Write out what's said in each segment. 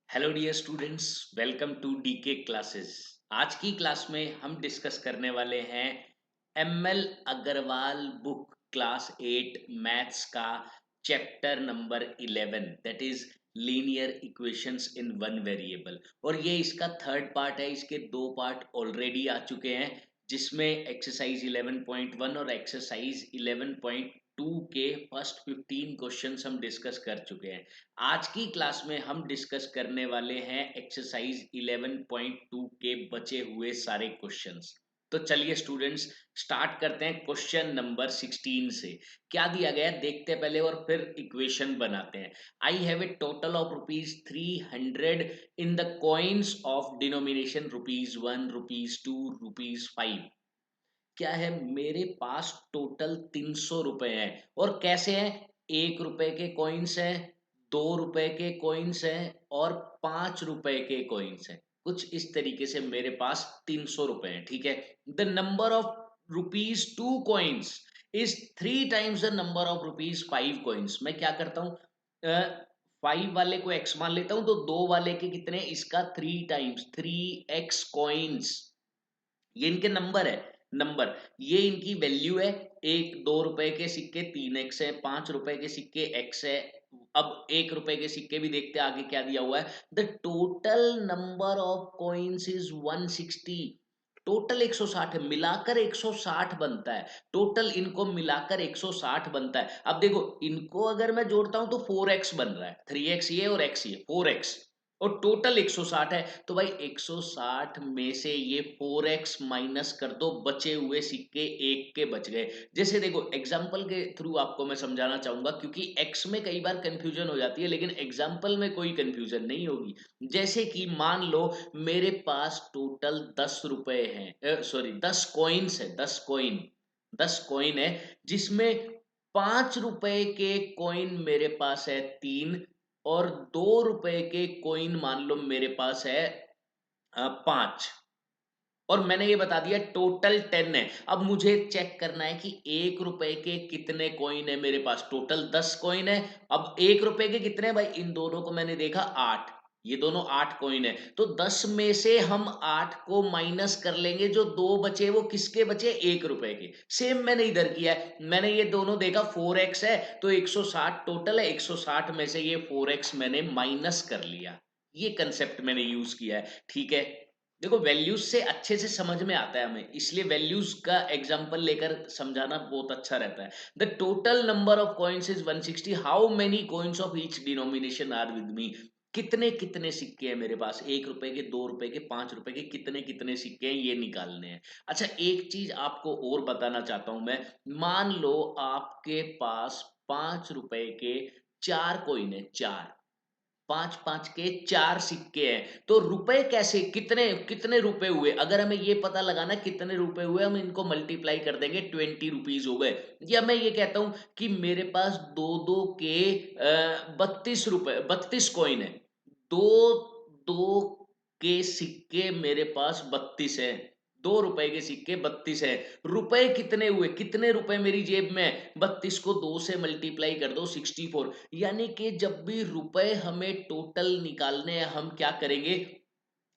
Hello dear students, welcome to DK classes. आज की class में हम डिस्कस करने वाले हैं ML Agarwal book class 8 maths का chapter number 11, that is linear equations in one variable. और ये इसका थर्ड पार्ट है। इसके दो पार्ट ऑलरेडी आ चुके हैं, जिसमें एक्सरसाइज 11.1 और एक्सरसाइज 11.2 के फर्स्ट 15 क्वेश्चंस हम डिस्कस कर चुके हैं। आज की क्लास में हम डिस्कस करने वाले हैं एक्सरसाइज 11.2 के बचे हुए सारे क्वेश्चंस। तो चलिए स्टूडेंट्स, स्टार्ट करते हैं क्वेश्चन नंबर 16 से। क्या दिया गया है देखते हैं पहले, और फिर इक्वेशन बनाते हैं। I have a total of ₹300 in the coins of denomination ₹1, ₹2, ₹5। क्या है, मेरे पास टोटल 300 रुपए हैं। और कैसे हैं? 1 रुपए के कॉइन्स हैं, 2 रुपए के कॉइन्स हैं और 5 रुपए के कॉइन्स हैं। कुछ इस तरीके से मेरे पास 300 रुपए हैं। ठीक है। The number of ₹2 coins is 3 times the number of ₹5 coins. मैं क्या करता हूँ, 5 वाले को x मान लेता हूं, तो 2 वाले के कितने, इसका 3 टाइम्स, 3x कॉइन्स। ये इनके नंबर है, नंबर। ये इनकी वैल्यू है। 1 2 रुपए के सिक्के 3x है, 5 रुपए के सिक्के x है। अब 1 रुपए के सिक्के भी देखते हैं आगे क्या दिया हुआ है। The total number of coins is 160। Total 160 है, मिलाकर 160 बनता है। टोटल इनको मिलाकर 160 बनता है। अब देखो, इनको अगर मैं जोड़ता हूं तो 4x बन रहा है। 3x ये और x ये, 4x। और टोटल 160 है, तो भाई 160 में से ये 4x माइनस कर दो, बचे हुए सिक्के एक के बच गए। जैसे देखो, एग्जाम्पल के थ्रू आपको मैं समझाना चाहूंगा, क्योंकि x में कई बार कंफ्यूजन हो जाती है, लेकिन एग्जाम्पल में कोई कंफ्यूजन नहीं होगी। जैसे कि मान लो मेरे पास टोटल 10 रुपए हैं, सॉरी 10 कॉइन्स है, 10 कॉइन है, जिसमें 5 रुपए के कॉइन मेरे पास है 3, और 2 रुपए के कॉइन मान लो मेरे पास है 5। और मैंने ये बता दिया टोटल 10 है। अब मुझे चेक करना है कि 1 रुपए के कितने कॉइन है मेरे पास। टोटल 10 कॉइन है। अब 1 रुपए के कितने, भाई इन दोनों को मैंने देखा 8, ये दोनों 8 कॉइन है। तो 10 में से हम 8 को माइनस कर लेंगे, जो दो बचे वो किसके बचे, 1 रुपए के। सेम मैंने इधर किया है, मैंने ये दोनों देखा 4x है, तो 160 टोटल है, 160 में से ये 4x मैंने माइनस कर लिया। ये कंसेप्ट मैंने यूज किया है। ठीक है। देखो, वैल्यूज से अच्छे से समझ में आता है हमें, इसलिए वैल्यूज का एग्जांपल लेकर समझाना बहुत अच्छा रहता है। The total number of coins is 160। How many coins of each denomination are with me. कितने कितने सिक्के हैं मेरे पास, 1 रुपए के, 2 रुपए के, 5 रुपए के, कितने कितने सिक्के हैं ये निकालने हैं। अच्छा, एक चीज आपको और बताना चाहता हूं मैं। मान लो आपके पास 5 रुपए के 4 कॉइन है, चार, 5 5 के 4 सिक्के हैं। तो रुपए कैसे, कितने कितने रुपए हुए, अगर हमें ये पता लगाना कितने रुपए हुए, हम इनको मल्टीप्लाई कर देंगे, 20 रुपीज हो गए। या मैं ये कहता हूं कि मेरे पास दो दो के 32 रुपए, 32 कॉइन है। दो दो के सिक्के मेरे पास 32 है। 2 रुपए के सिक्के 32 है। रुपए कितने हुए, कितने रुपए मेरी जेब में है, 32 को 2 से मल्टीप्लाई कर दो, 64। यानी कि जब भी रुपए हमें टोटल निकालने हैं, हम क्या करेंगे,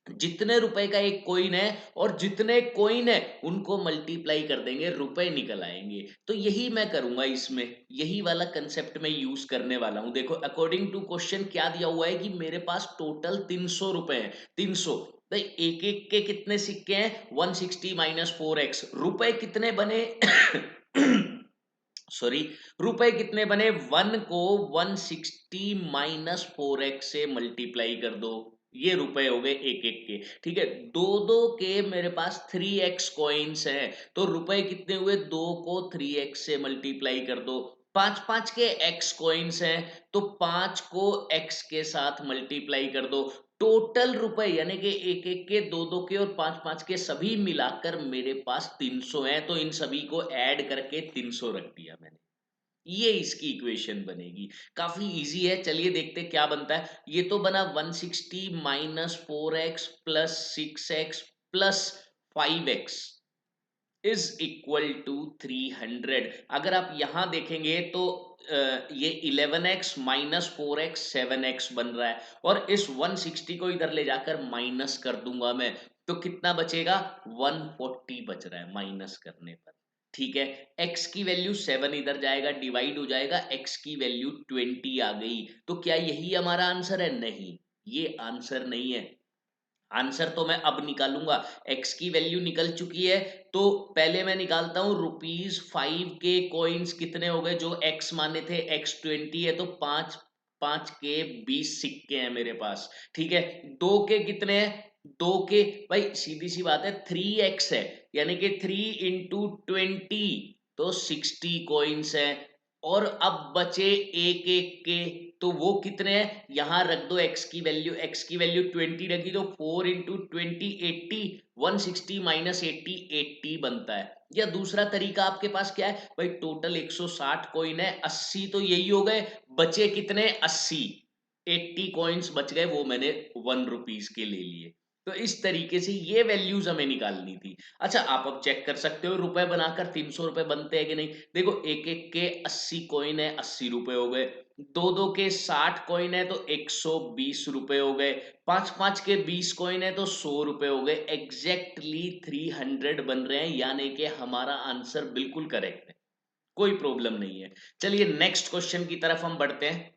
जितने रुपए का एक कॉइन है और जितने कॉइन है उनको मल्टीप्लाई कर देंगे, रुपए निकल आएंगे। तो यही मैं करूंगा इसमें, यही वाला कंसेप्ट मैं यूज करने वाला हूं। देखो, अकॉर्डिंग टू क्वेश्चन क्या दिया हुआ है कि मेरे पास टोटल 300 रुपए हैं। 300, भाई एक एक के कितने सिक्के हैं, 160 माइनस 4x। रुपए कितने बने सॉरी, रुपए कितने बने, 1 को 160 माइनस 4x से मल्टीप्लाई कर दो, ये रुपए हो गए एक एक के। ठीक है। दो दो के मेरे पास 3x कॉइन्स हैं, तो रुपए कितने हुए, 2 को 3x से मल्टीप्लाई कर दो। 5 5 के x कॉइन्स हैं, तो 5 को x के साथ मल्टीप्लाई कर दो। टोटल रुपए यानी कि एक एक के, दो दो के और 5 5 के सभी मिलाकर मेरे पास 300 हैं। तो इन सभी को ऐड करके 300 रख दिया मैंने। ये इसकी इक्वेशन बनेगी। काफी इजी है, चलिए देखते क्या बनता है। ये तो बना 160 minus 4x plus 6x plus 5x। Is equal to 300। अगर आप यहां देखेंगे तो ये 11x माइनस 4x 7x बन रहा है, और इस 160 को इधर ले जाकर माइनस कर दूंगा मैं, तो कितना बचेगा? 140 बच रहा है माइनस करने पर। ठीक है, x की वैल्यू 7 इधर जाएगा, डिवाइड हो जाएगा, x की वैल्यू 20 आ गई। तो क्या यही हमारा आंसर है? नहीं, ये आंसर नहीं है। आंसर तो मैं अब निकालूंगा, x की वैल्यू निकल चुकी है। तो पहले मैं निकालता हूं ₹5 के कॉइन्स कितने हो गए, जो x माने थे, x 20 है, तो 5 5 के 20 सिक्के हैं मेरे पास। ठीक है, 2 के कितने हैं? 2 के, भाई सीधी सी बात है, 3x है, यानी कि 3 इंटू 20, तो 60 कॉइन्स है। और अब बचे एक एक के, तो वो कितने हैं? यहां रख दो x की वैल्यू, x की वैल्यू 20 रखी, तो 4 इंटू 20 80, 160 माइनस 80 80 बनता है। या दूसरा तरीका आपके पास क्या है भाई, टोटल 160 कॉइन है, 80 तो यही हो गए, बचे कितने? 80, 80 कॉइन्स बच गए, वो मैंने 1 रुपीज के ले लिए। तो इस तरीके से ये वैल्यूज हमें निकालनी थी। अच्छा, आप अब चेक कर सकते हो रुपए बनाकर 300 रुपए बनते हैं कि नहीं। देखो, एक एक के 80 कॉइन है, 80 रुपए हो गए, दो दो के 60 कॉइन है, तो 120 रुपए हो गए, पांच पांच के 20 कॉइन है, तो 100 रुपए हो गए। एग्जैक्टली 300 बन रहे हैं, यानी कि हमारा आंसर बिल्कुल करेक्ट है, कोई प्रॉब्लम नहीं है। चलिए नेक्स्ट क्वेश्चन की तरफ हम बढ़ते हैं।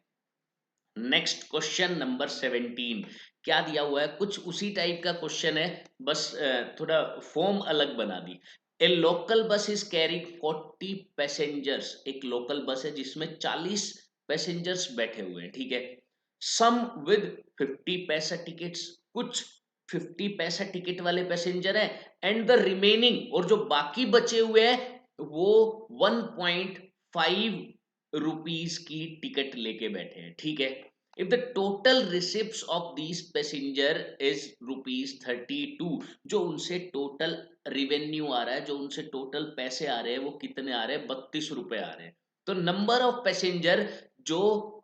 नेक्स्ट क्वेश्चन नंबर 17 क्या दिया हुआ है, कुछ उसी टाइप का क्वेश्चन है, बस थोड़ा फॉर्म अलग बना दी। A local bus is carrying 40 passengers, एक लोकल बस है जिसमें 40 पैसेंजर्स बैठे हुए हैं। ठीक है, सम विद 50 पैसा टिकट्स, कुछ 50 पैसा टिकट वाले पैसेंजर हैं, एंड द रिमेनिंग, और जो बाकी बचे हुए हैं वो 1.5 रुपीस की टिकट लेके बैठे हैं। ठीक है, if the total receipts of these passenger is ₹32, जो उनसे टोटल रिवेन्यू आ रहा है, जो उनसे टोटल पैसे आ रहे हैं, वो कितने आ रहे हैं? 32 रुपए आ रहे हैं। तो नंबर ऑफ पैसेंजर जो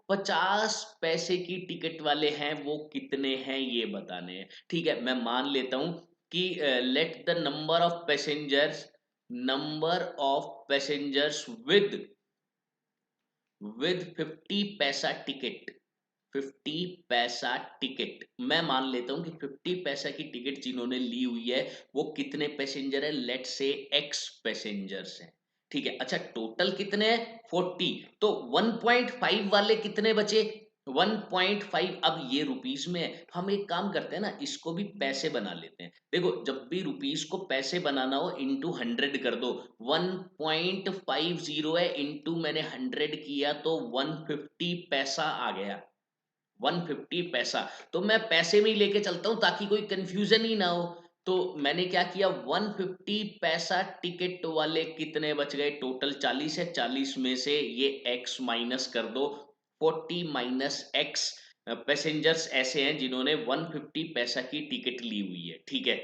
50 पैसे की टिकट वाले हैं, वो कितने हैं, ये बताने हैं। ठीक है, मैं मान लेता हूं कि let the number of passengers with 50 पैसा टिकट, 50 पैसा टिकट, मैं मान लेता हूं कि 50 पैसा की टिकट जिन्होंने ली हुई है, वो कितने पैसेंजर है? लेट से एक्स पैसेंजर्स हैं। ठीक है, अच्छा टोटल कितने हैं? 40, तो 1.5 वाले कितने बचे? 1.5। अब ये रुपीस में है, हम एक काम करते हैं ना, इसको भी पैसे बना लेते हैं। देखो, जब भी रुपीस को पैसे बनाना हो, इंटू 100 कर दो। 1.50 है, इंटू मैंने 100 किया, तो 150 पैसा आ गया, 150 पैसा। तो मैं पैसे में ही लेके चलता हूं ताकि कोई कंफ्यूजन ही ना हो। तो मैंने क्या किया, 150 पैसा टिकट वाले कितने बच गए? टोटल 40 है, 40 में से ये x माइनस कर दो, 40 माइनस x पैसेंजर्स ऐसे हैं जिन्होंने 150 पैसा की टिकट ली हुई है। ठीक है,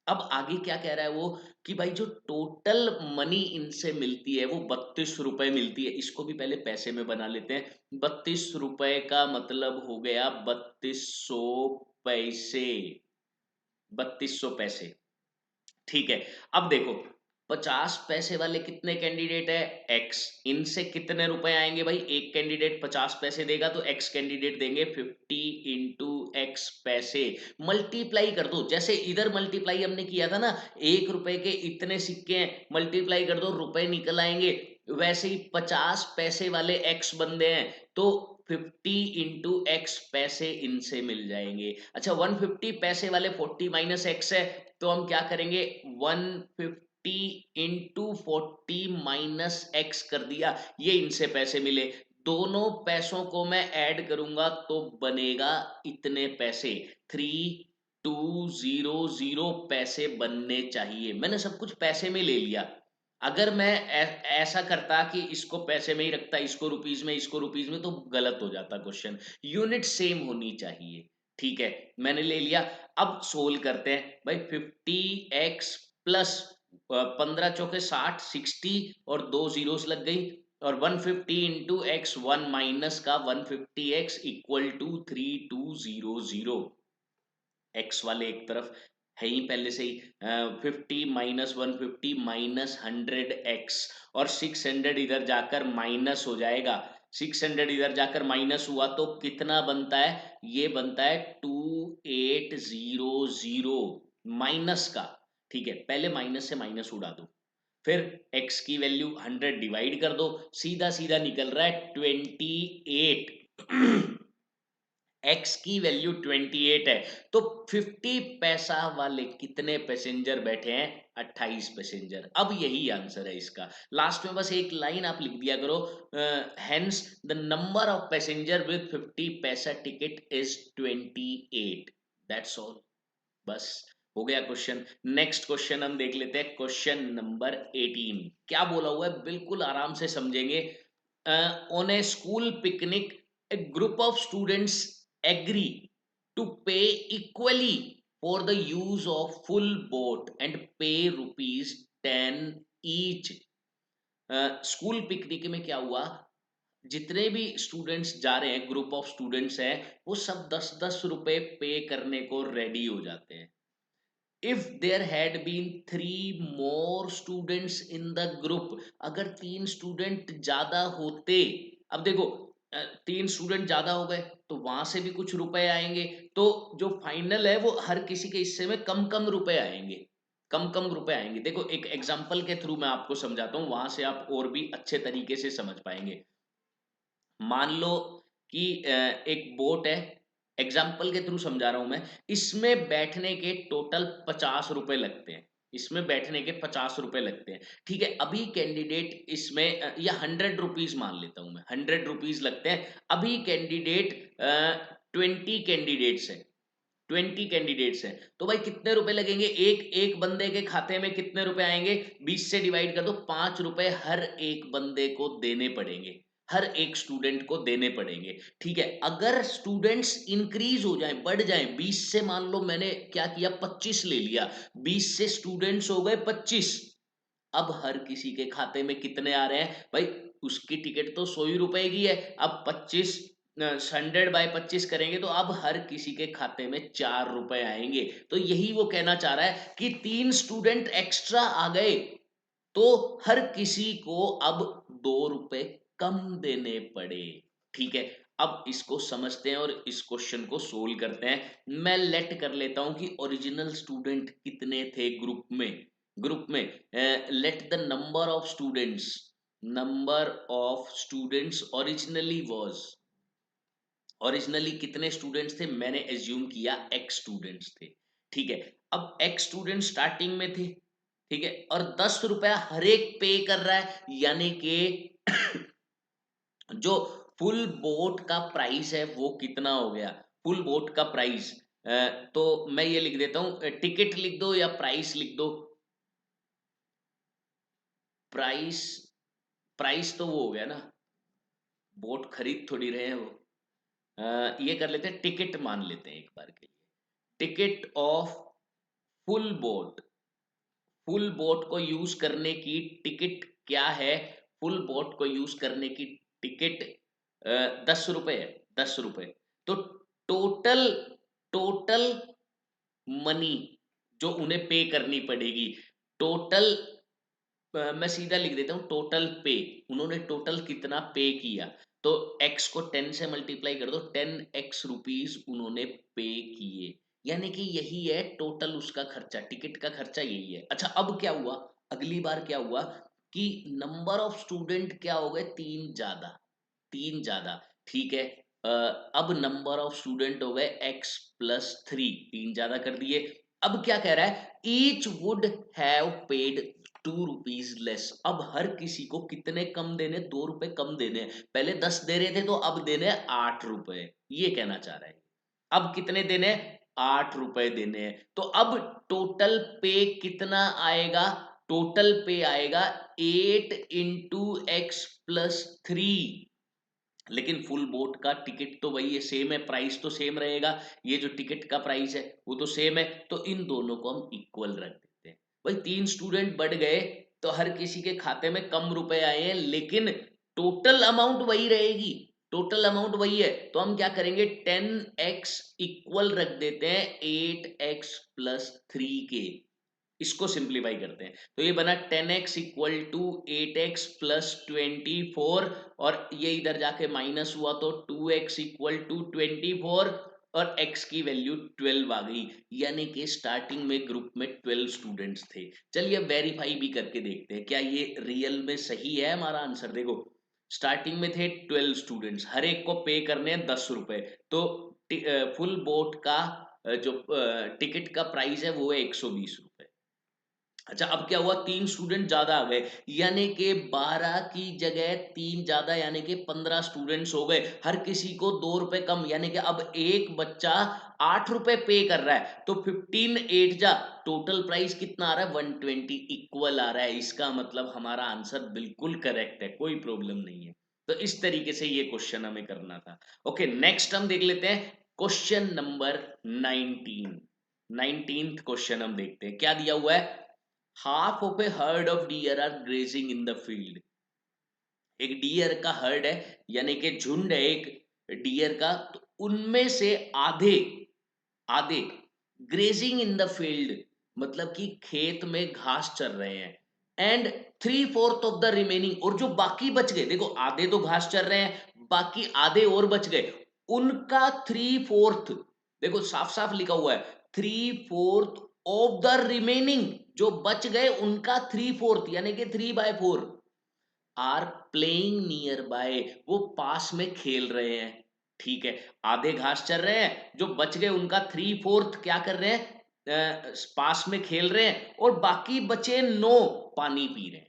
अब आगे क्या कह रहा है वो, कि भाई जो टोटल मनी इनसे मिलती है वो 32 रुपए मिलती है। इसको भी पहले पैसे में बना लेते हैं। 32 रुपए का मतलब हो गया 3200 पैसे, 3200 पैसे। ठीक है, अब देखो, 50 पैसे वाले कितने कैंडिडेट है? एक्स, इनसे कितने रुपए आएंगे भाई? एक कैंडिडेट 50 पैसे देगा, तो एक्स कैंडिडेट देंगे 50 इंटू एक्स पैसे, मल्टीप्लाई कर दो, जैसे इधर मल्टीप्लाई हमने किया था ना, 1 रुपए के इतने सिक्के हैं, मल्टीप्लाई कर दो, रुपए निकल आएंगे। वैसे ही 50 पैसे वाले एक्स बंदे हैं, तो 50 इंटू एक्स पैसे इनसे मिल जाएंगे। अच्छा, 150 पैसे वाले 40 माइनस एक्स है, तो हम क्या करेंगे, 150 इंटू 40 माइनस एक्स कर दिया, ये इनसे पैसे मिले। दोनों पैसों को मैं ऐड करूंगा तो बनेगा इतने पैसे, 3200 पैसे बनने चाहिए। मैंने सब कुछ पैसे में ले लिया। अगर मैं ऐसा करता कि इसको पैसे में ही रखता, इसको रुपीज में, इसको रुपीज में, तो गलत हो जाता क्वेश्चन। यूनिट सेम होनी चाहिए। ठीक है, मैंने ले लिया। अब सोल्व करते हैं भाई, 50x प्लस 15 चौके 60, 60 और दो जीरोस लग गई, और 150 इंटू एक्स, 1 माइनस का 150x इक्वल टू 3200। एक्स वाले एक तरफ, है ही पहले से ही। 50 माइनस 150 माइनस 100x, और 600 इधर जाकर माइनस हो जाएगा। 600 इधर जाकर माइनस हुआ तो कितना बनता है, ये बनता है 2800 माइनस का। ठीक है, पहले माइनस से माइनस उड़ा दो, फिर x की वैल्यू 100 डिवाइड कर दो, सीधा सीधा निकल रहा है 28। x की वैल्यू 28 है, तो 50 पैसा वाले कितने पैसेंजर बैठे हैं, 28 पैसेंजर। अब यही आंसर है इसका। लास्ट में बस एक लाइन आप लिख दिया करो, hence the number of passenger with 50 पैसा टिकट इज 28। दैट्स ऑल, बस हो गया क्वेश्चन। नेक्स्ट क्वेश्चन हम देख लेते हैं, क्वेश्चन नंबर 18। क्या बोला हुआ है, बिल्कुल आराम से समझेंगे। On A school picnic a group of students agree to pay equally for the use of full boat and pay rupees 10 each। School picnic में क्या हुआ, जितने भी स्टूडेंट्स जा रहे हैं, ग्रुप ऑफ स्टूडेंट्स हैं, वो सब 10-10 रुपए पे करने को रेडी हो जाते हैं। If there had been 3 more students in the group, अगर 3 स्टूडेंट ज्यादा होते, अब देखो 3 स्टूडेंट ज्यादा हो गए तो वहां से भी कुछ रुपए आएंगे, तो जो फाइनल है वो हर किसी के हिस्से में कम कम रुपए आएंगे, कम कम रुपए आएंगे। देखो एक एग्जांपल के थ्रू मैं आपको समझाता हूँ, वहां से आप और भी अच्छे तरीके से समझ पाएंगे। मान लो कि एक बोट है, एग्जाम्पल के थ्रू समझा रहा हूं मैं, इसमें बैठने के टोटल 50 रुपए लगते हैं, इसमें बैठने के 50 रुपए लगते हैं। ठीक है, अभी कैंडिडेट इसमें या 100 रुपीज मान लेता हूं मैं, 100 रुपीज लगते हैं। अभी कैंडिडेट 20 कैंडिडेट्स हैं, 20 कैंडिडेट्स हैं, तो भाई कितने रुपए लगेंगे, एक एक बंदे के खाते में कितने रुपए आएंगे, 20 से डिवाइड कर दो, 5 रुपए हर एक बंदे को देने पड़ेंगे, हर एक स्टूडेंट को देने पड़ेंगे। ठीक है, अगर स्टूडेंट्स इंक्रीज हो जाएं, बढ़ जाएं, 20 से मान लो मैंने क्या किया, 25 ले लिया, 20 से स्टूडेंट्स हो गए 25, अब हर किसी के खाते में कितने आ रहे हैं भाई, उसकी टिकट तो 100 ही रुपए की है, अब 25 100/25 करेंगे तो अब हर किसी के खाते में 4 रुपए आएंगे। तो यही वो कहना चाह रहा है कि 3 स्टूडेंट एक्स्ट्रा आ गए तो हर किसी को अब 2 रुपए कम देने पड़े। ठीक है, अब इसको समझते हैं और इस क्वेश्चन को सोल्व करते हैं। मैं लेट कर लेता हूं कि ओरिजिनल स्टूडेंट कितने थे ग्रुप में, ग्रुप में let the number of students originally was, originally कितने स्टूडेंट्स थे, मैंने एज्यूम किया x स्टूडेंट्स थे। ठीक है, अब x स्टूडेंट स्टार्टिंग में थे, ठीक है, और 10 रुपया हर एक पे कर रहा है, यानी कि जो फुल बोट का प्राइस है वो कितना हो गया, फुल बोट का प्राइस। तो मैं ये लिख देता हूं, टिकट लिख दो या प्राइस लिख दो, प्राइस, प्राइस तो वो हो गया ना, बोट खरीद थोड़ी रहे हैं वो। ये कर लेते हैं, टिकट मान लेते हैं एक बार के लिए, ticket of full boat, full boat को यूज करने की टिकट क्या है, फुल बोट को यूज करने की टिकट 10 रुपए है, 10 रुपए। तो टोटल, टोटल मनी जो उन्हें पे करनी पड़ेगी, टोटल, मैं सीधा लिख देता हूँ टोटल पे, उन्होंने टोटल कितना पे किया, तो x को 10 से मल्टीप्लाई कर दो, 10x रुपीज उन्होंने पे किए, यानी कि यही है टोटल उसका खर्चा, टिकट का खर्चा यही है। अच्छा अब क्या हुआ, अगली बार क्या हुआ कि नंबर ऑफ स्टूडेंट क्या हो गए, 3 ज्यादा, 3 ज्यादा। ठीक है, अब नंबर ऑफ स्टूडेंट हो गए x+3, 3 ज्यादा कर दिए। अब क्या कह रहा है, each would have paid 2 rupees less, अब हर किसी को कितने कम देने, 2 रुपए कम देने, पहले 10 दे रहे थे तो अब देने 8 रुपए, ये कहना चाह रहा है। अब कितने देने, 8 रुपए देने हैं, तो अब टोटल पे कितना आएगा, टोटल पे आएगा 8 × x+3, लेकिन फुल बोट का टिकट तो वही है, सेम है, प्राइस तो सेम रहेगा, ये जो टिकट का प्राइस है वो तो सेम है, तो इन दोनों को हम इक्वल रख देते हैं। भाई 3 स्टूडेंट बढ़ गए तो हर किसी के खाते में कम रुपए आए हैं, लेकिन टोटल अमाउंट वही रहेगी, टोटल अमाउंट वही है, तो हम क्या करेंगे 10x इक्वल रख देते हैं 8x प्लस 3k। इसको सिंप्लीफाई करते हैं तो ये बना 10x equal to 8x plus 24 और ये इधर जाके माइनस हुआ तो 2x इक्वल टू 24 और x की वैल्यू 12 आ गई। यानी कि स्टार्टिंग में ग्रुप में 12 स्टूडेंट्स थे। चलिए वेरीफाई भी करके देखते हैं क्या ये रियल में सही है हमारा आंसर। देखो स्टार्टिंग में थे 12 स्टूडेंट्स, हर एक को पे करने हैं 10 रुपए, तो फुल बोट का जो टिकट का प्राइस है वो है 120 रुपए। अच्छा अब क्या हुआ, 3 स्टूडेंट ज्यादा आ गए, यानी कि 12 की जगह 3 ज्यादा, यानी कि 15 स्टूडेंट्स हो गए, हर किसी को 2 रुपए कम, यानी कि अब एक बच्चा 8 रुपए पे कर रहा है, तो 15 8 जा टोटल प्राइस कितना आ रहा है 120 इक्वल आ रहा है। इसका मतलब हमारा आंसर बिल्कुल करेक्ट है, कोई प्रॉब्लम नहीं है। तो इस तरीके से ये क्वेश्चन हमें करना था। ओके नेक्स्ट हम देख लेते हैं क्वेश्चन नंबर 19। 19th क्वेश्चन हम देखते हैं क्या दिया हुआ है। half of a herd of deer are grazing in the field। एक डियर का हर्ड है, यानी कि झुंड है एक डियर का, तो उनमें से आधे आधे ग्रेजिंग इन द फील्ड, मतलब कि खेत में घास चर रहे हैं, एंड 3/4 ऑफ द रिमेनिंग, और जो बाकी बच गए, देखो आधे तो घास चर रहे हैं, बाकी आधे और बच गए, उनका 3/4, देखो साफ साफ लिखा हुआ है 3/4 ऑफ द रिमेनिंग, जो बच गए उनका 3/4 यानी कि 3/4 आर प्लेइंग नियर बाय, वो पास में खेल रहे हैं। ठीक है, आधे घास चर रहे हैं, जो बच गए उनका 3/4 क्या कर रहे हैं पास में खेल रहे हैं, और बाकी बचे 9 पानी पी रहे हैं।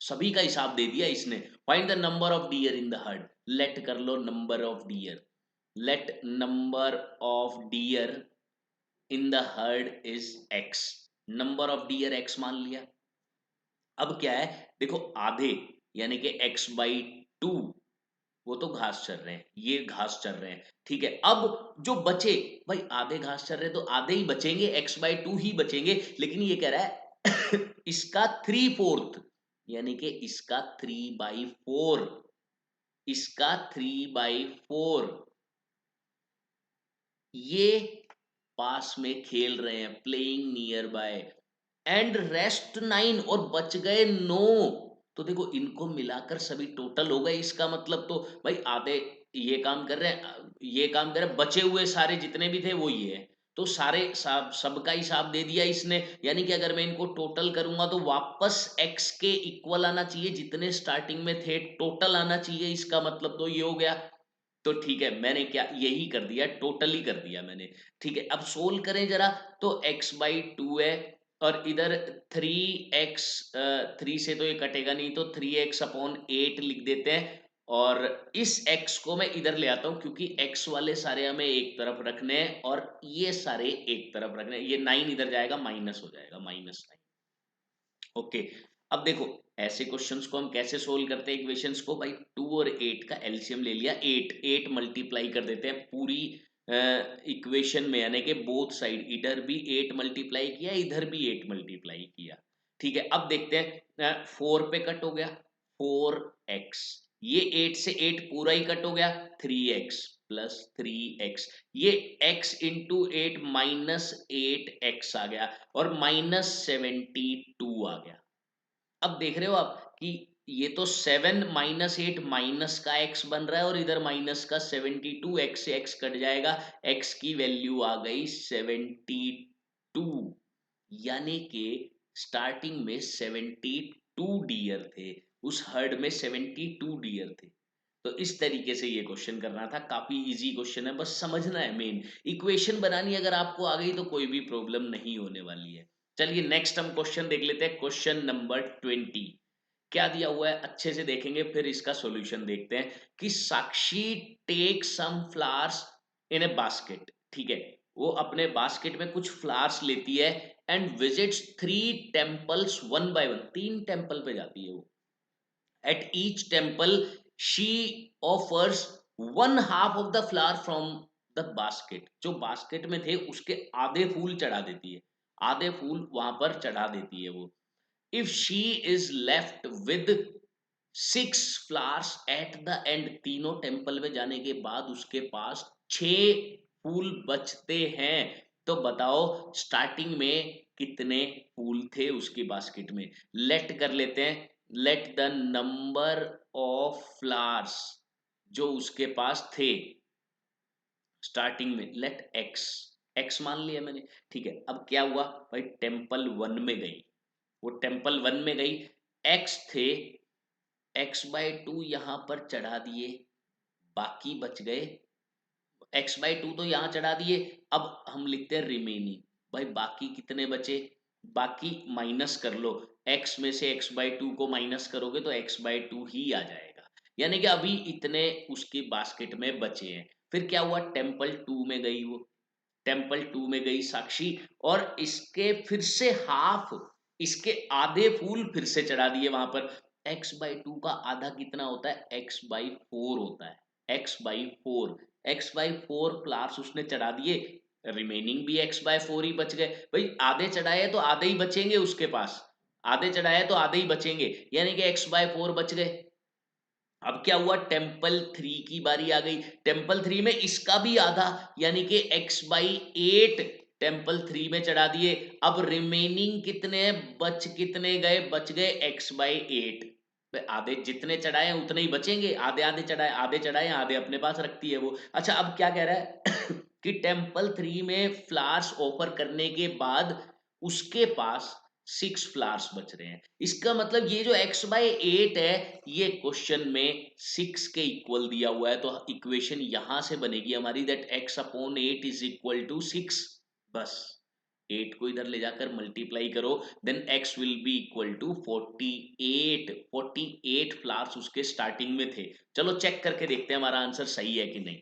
सभी का हिसाब दे दिया इसने। Find the number of deer in the herd. Let कर लो number of deer, let number of deer in the herd is x। Number of deer x मान लिया। अब क्या है, देखो आधे यानी कि x/2, वो तो घास चर रहे हैं, ये घास चर रहे हैं। ठीक है, अब जो बचे, भाई आधे घास चर रहे हैं तो आधे ही बचेंगे, x/2 ही बचेंगे, लेकिन ये कह रहा है इसका 3/4 यानी कि इसका 3/4, इसका 3/4 ये पास में खेल रहे हैं, playing near by, and rest 9 और बच गए 9। तो देखो इनको मिलाकर सभी टोटल हो गए, इसका मतलब तो भाई आधे ये काम कर रहे हैं, ये काम कर रहे हैं, बचे हुए सारे जितने भी थे वो ये है, तो सारे सबका हिसाब दे दिया इसने। यानी कि अगर मैं इनको टोटल करूंगा तो वापस x के इक्वल आना चाहिए, जितने स्टार्टिंग में थे टोटल आना चाहिए, इसका मतलब तो ये हो गया। तो ठीक है, मैंने क्या यही कर दिया, टोटल ही कर दिया मैंने। ठीक है, अब सोल्व करें जरा, तो x/2 है, और इधर 3x, 3 से तो ये कटेगा नहीं, तो 3x/8 लिख देते हैं, और इस x को मैं इधर ले आता हूं, क्योंकि x वाले सारे हमें एक तरफ रखने हैं और ये सारे एक तरफ रखने हैं। ये 9 इधर जाएगा, माइनस हो जाएगा, -9। ओके, अब देखो ऐसे क्वेश्चंस को हम कैसे सोल्व करते हैं इक्वेशंस को, भाई 2 और 8 का एलसीएम ले लिया, 8 मल्टीप्लाई कर देते हैं पूरी इक्वेशन में, यानी कि बोथ साइड, इधर भी 8 मल्टीप्लाई किया, इधर भी 8 मल्टीप्लाई किया। ठीक है, अब देखते हैं 4 पे कट हो गया 4x, ये 8 से 8 पूरा ही कट हो गया 3x प्लस 3x, ये x इंटू 8 -8x आ गया, और -72 आ गया। अब देख रहे हो आप कि ये तो 7 -8 माइनस का x बन रहा है, और इधर माइनस का 72, x से x कट जाएगा, x की वैल्यू आ गई 72, यानी कि स्टार्टिंग में 72 डियर थे, उस हर्ड में 72 डियर थे। तो इस तरीके से ये क्वेश्चन करना था, काफी इजी क्वेश्चन है, बस समझना है मेन। इक्वेशन बनानी अगर आपको आ गई तो कोई भी प्रॉब्लम नहीं होने वाली है। चलिए नेक्स्ट हम क्वेश्चन देख लेते हैं, क्वेश्चन नंबर 20। क्या दिया हुआ है अच्छे से देखेंगे, फिर इसका सॉल्यूशन देखते हैं। कि Sakshi take some flowers in a basket, ठीक है, वो अपने बास्केट में कुछ फ्लावर्स लेती है, and visits 3 temples one by one, 3 temple पे जाती है वो। At each temple, she offers one half of the flower from the basket। जो बास्केट में थे उसके आधे फूल चढ़ा देती है, आधे फूल वहां पर चढ़ा देती है वो। If she is left with 6 flowers at the end, तीनों टेम्पल में जाने के बाद उसके पास 6 फूल बचते हैं। तो बताओ स्टार्टिंग में कितने फूल थे उसकी बास्केट में। लेट कर लेते हैं, let the number of flowers जो उसके पास थे स्टार्टिंग में, लेट एक्स, एक्स मान लिया मैंने। ठीक है, अब क्या हुआ भाई, टेम्पल 1 में गई, वो टेम्पल 1 में गई, एक्स थे, x/2 यहां पर चढ़ा दिए, बाकी बच गए, x/2 तो यहां चढ़ा दिए। अब हम लिखते हैं रिमेनिंग, भाई बाकी कितने बचे, बाकी माइनस कर लो, x में से x/2 को माइनस करोगे तो x/2 ही आ जाएगा, यानी कि अभी इतने उसकी बास्केट में बचे हैं। फिर क्या हुआ, टेम्पल 2 में गई वो, टेम्पल 2 में गई साक्षी, और इसके फिर से हाफ, इसके आधे फूल फिर से चढ़ा दिए वहां पर। x/2 का आधा कितना होता है, x/4 होता है, x/4, x/4 फ्लावर्स उसने चढ़ा दिए, रिमेनिंग भी x/4 ही बच गए। भाई आधे चढ़ाए तो आधे ही बचेंगे उसके पास, आधे चढ़ाए तो आधे ही बचेंगे, यानी कि x/4 बच गए। अब क्या हुआ, टेम्पल 3 की बारी आ गई, टेम्पल 3 में इसका भी आधा, यानी कि x/8 टेम्पल 3 में चढ़ा दिए। अब रिमेनिंग कितने बच, कितने गए, बच गए x/8। आधे जितने चढ़ाए उतने ही बचेंगे, आधे आधे चढ़ाए, आधे चढ़ाए आधे अपने पास रखती है वो। अच्छा अब क्या कह रहा है कि टेम्पल 3 में फ्लावर्स ऑफर करने के बाद उसके पास 6 फ्लावर्स बच रहे हैं। इसका मतलब ये जो x/8 है, ये क्वेश्चन में 6 के इक्वल दिया हुआ है, तो इक्वेशन यहां से बनेगी हमारी, that x/8 is equal to 6। बस 8 को इधर ले जाकर मल्टीप्लाई करो, then x will be equal to 48। 48 flowers उसके स्टार्टिंग में थे। चलो चेक करके देखते हैं हमारा आंसर सही है कि नहीं।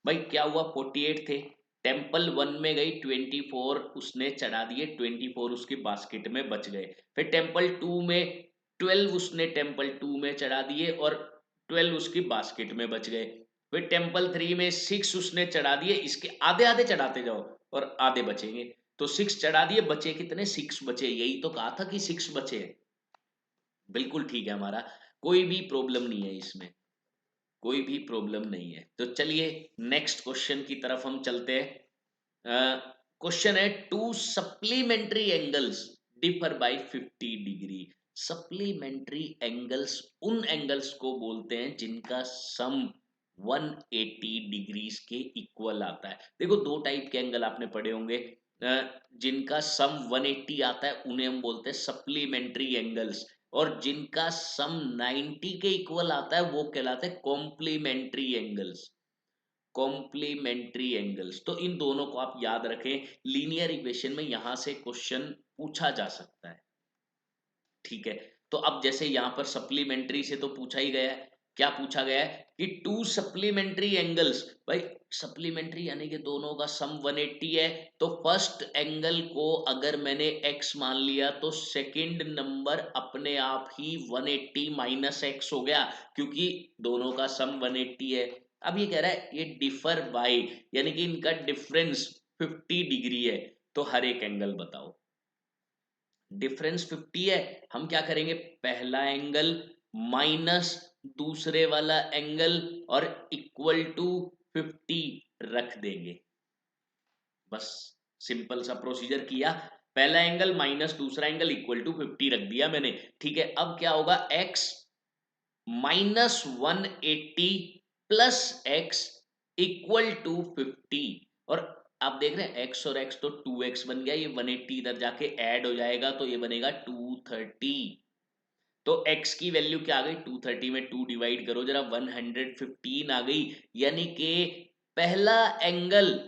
भाई क्या हुआ, 48 थे, टेम्पल 1 में गई, 24 उसने चढ़ा दिए, 24 उसकी बास्केट में बच गए। फिर टेम्पल 2 में 12 उसने टेम्पल 2 में चढ़ा दिए और 12 उसकी बास्केट में बच गए। फिर टेम्पल 3 में 6 उसने चढ़ा दिए, इसके आधे आधे चढ़ाते जाओ और आधे बचेंगे। तो 6 चढ़ा दिए, बचे कितने, 6 बचे, यही तो कहा था कि 6 बचे। बिल्कुल ठीक है हमारा, कोई भी प्रॉब्लम नहीं है इसमें, कोई भी प्रॉब्लम नहीं है। तो चलिए नेक्स्ट क्वेश्चन की तरफ हम चलते हैं। क्वेश्चन है, to supplementary angles differ by 50 degree. Supplementary angles उन एंगल्स को बोलते हैं जिनका सम 180 डिग्रीज के इक्वल आता है। देखो दो टाइप के एंगल आपने पढ़े होंगे, जिनका सम 180 आता है उन्हें हम बोलते हैं सप्लीमेंट्री एंगल्स, और जिनका सम 90 के इक्वल आता है वो कहलाते हैं कॉम्प्लीमेंट्री एंगल्स। कॉम्प्लीमेंट्री एंगल्स, तो इन दोनों को आप याद रखें, लीनियर इक्वेशन में यहां से क्वेश्चन पूछा जा सकता है। ठीक है, तो अब जैसे यहां पर सप्लीमेंट्री से तो पूछा ही गया है, क्या पूछा गया है कि टू सप्लीमेंट्री एंगल्स, भाई सप्लीमेंट्री यानी कि दोनों का सम 180 है, तो फर्स्ट एंगल को अगर मैंने x मान लिया तो सेकंड नंबर अपने आप ही 180 माइनस x हो गया, क्योंकि दोनों का सम 180 है। अब ये कह रहा है ये डिफर बाय, यानी कि इनका डिफरेंस 50 डिग्री है, तो हर एक एंगल बताओ। डिफरेंस 50 है, हम क्या करेंगे, पहला एंगल माइनस दूसरे वाला एंगल और इक्वल टू 50 रख देंगे। बस सिंपल सा प्रोसीजर किया, पहला एंगल माइनस दूसरा एंगल इक्वल टू 50 रख दिया मैंने। ठीक है, अब क्या होगा, x minus 180 plus x equal to 50, और आप देख रहे हैं x और x तो 2x बन गया, ये 180 इधर जाके ऐड हो जाएगा तो ये बनेगा 230। तो x की वैल्यू क्या आ गई, 230 में 2 डिवाइड करो जरा, 115 आ गई, यानी कि पहला एंगल,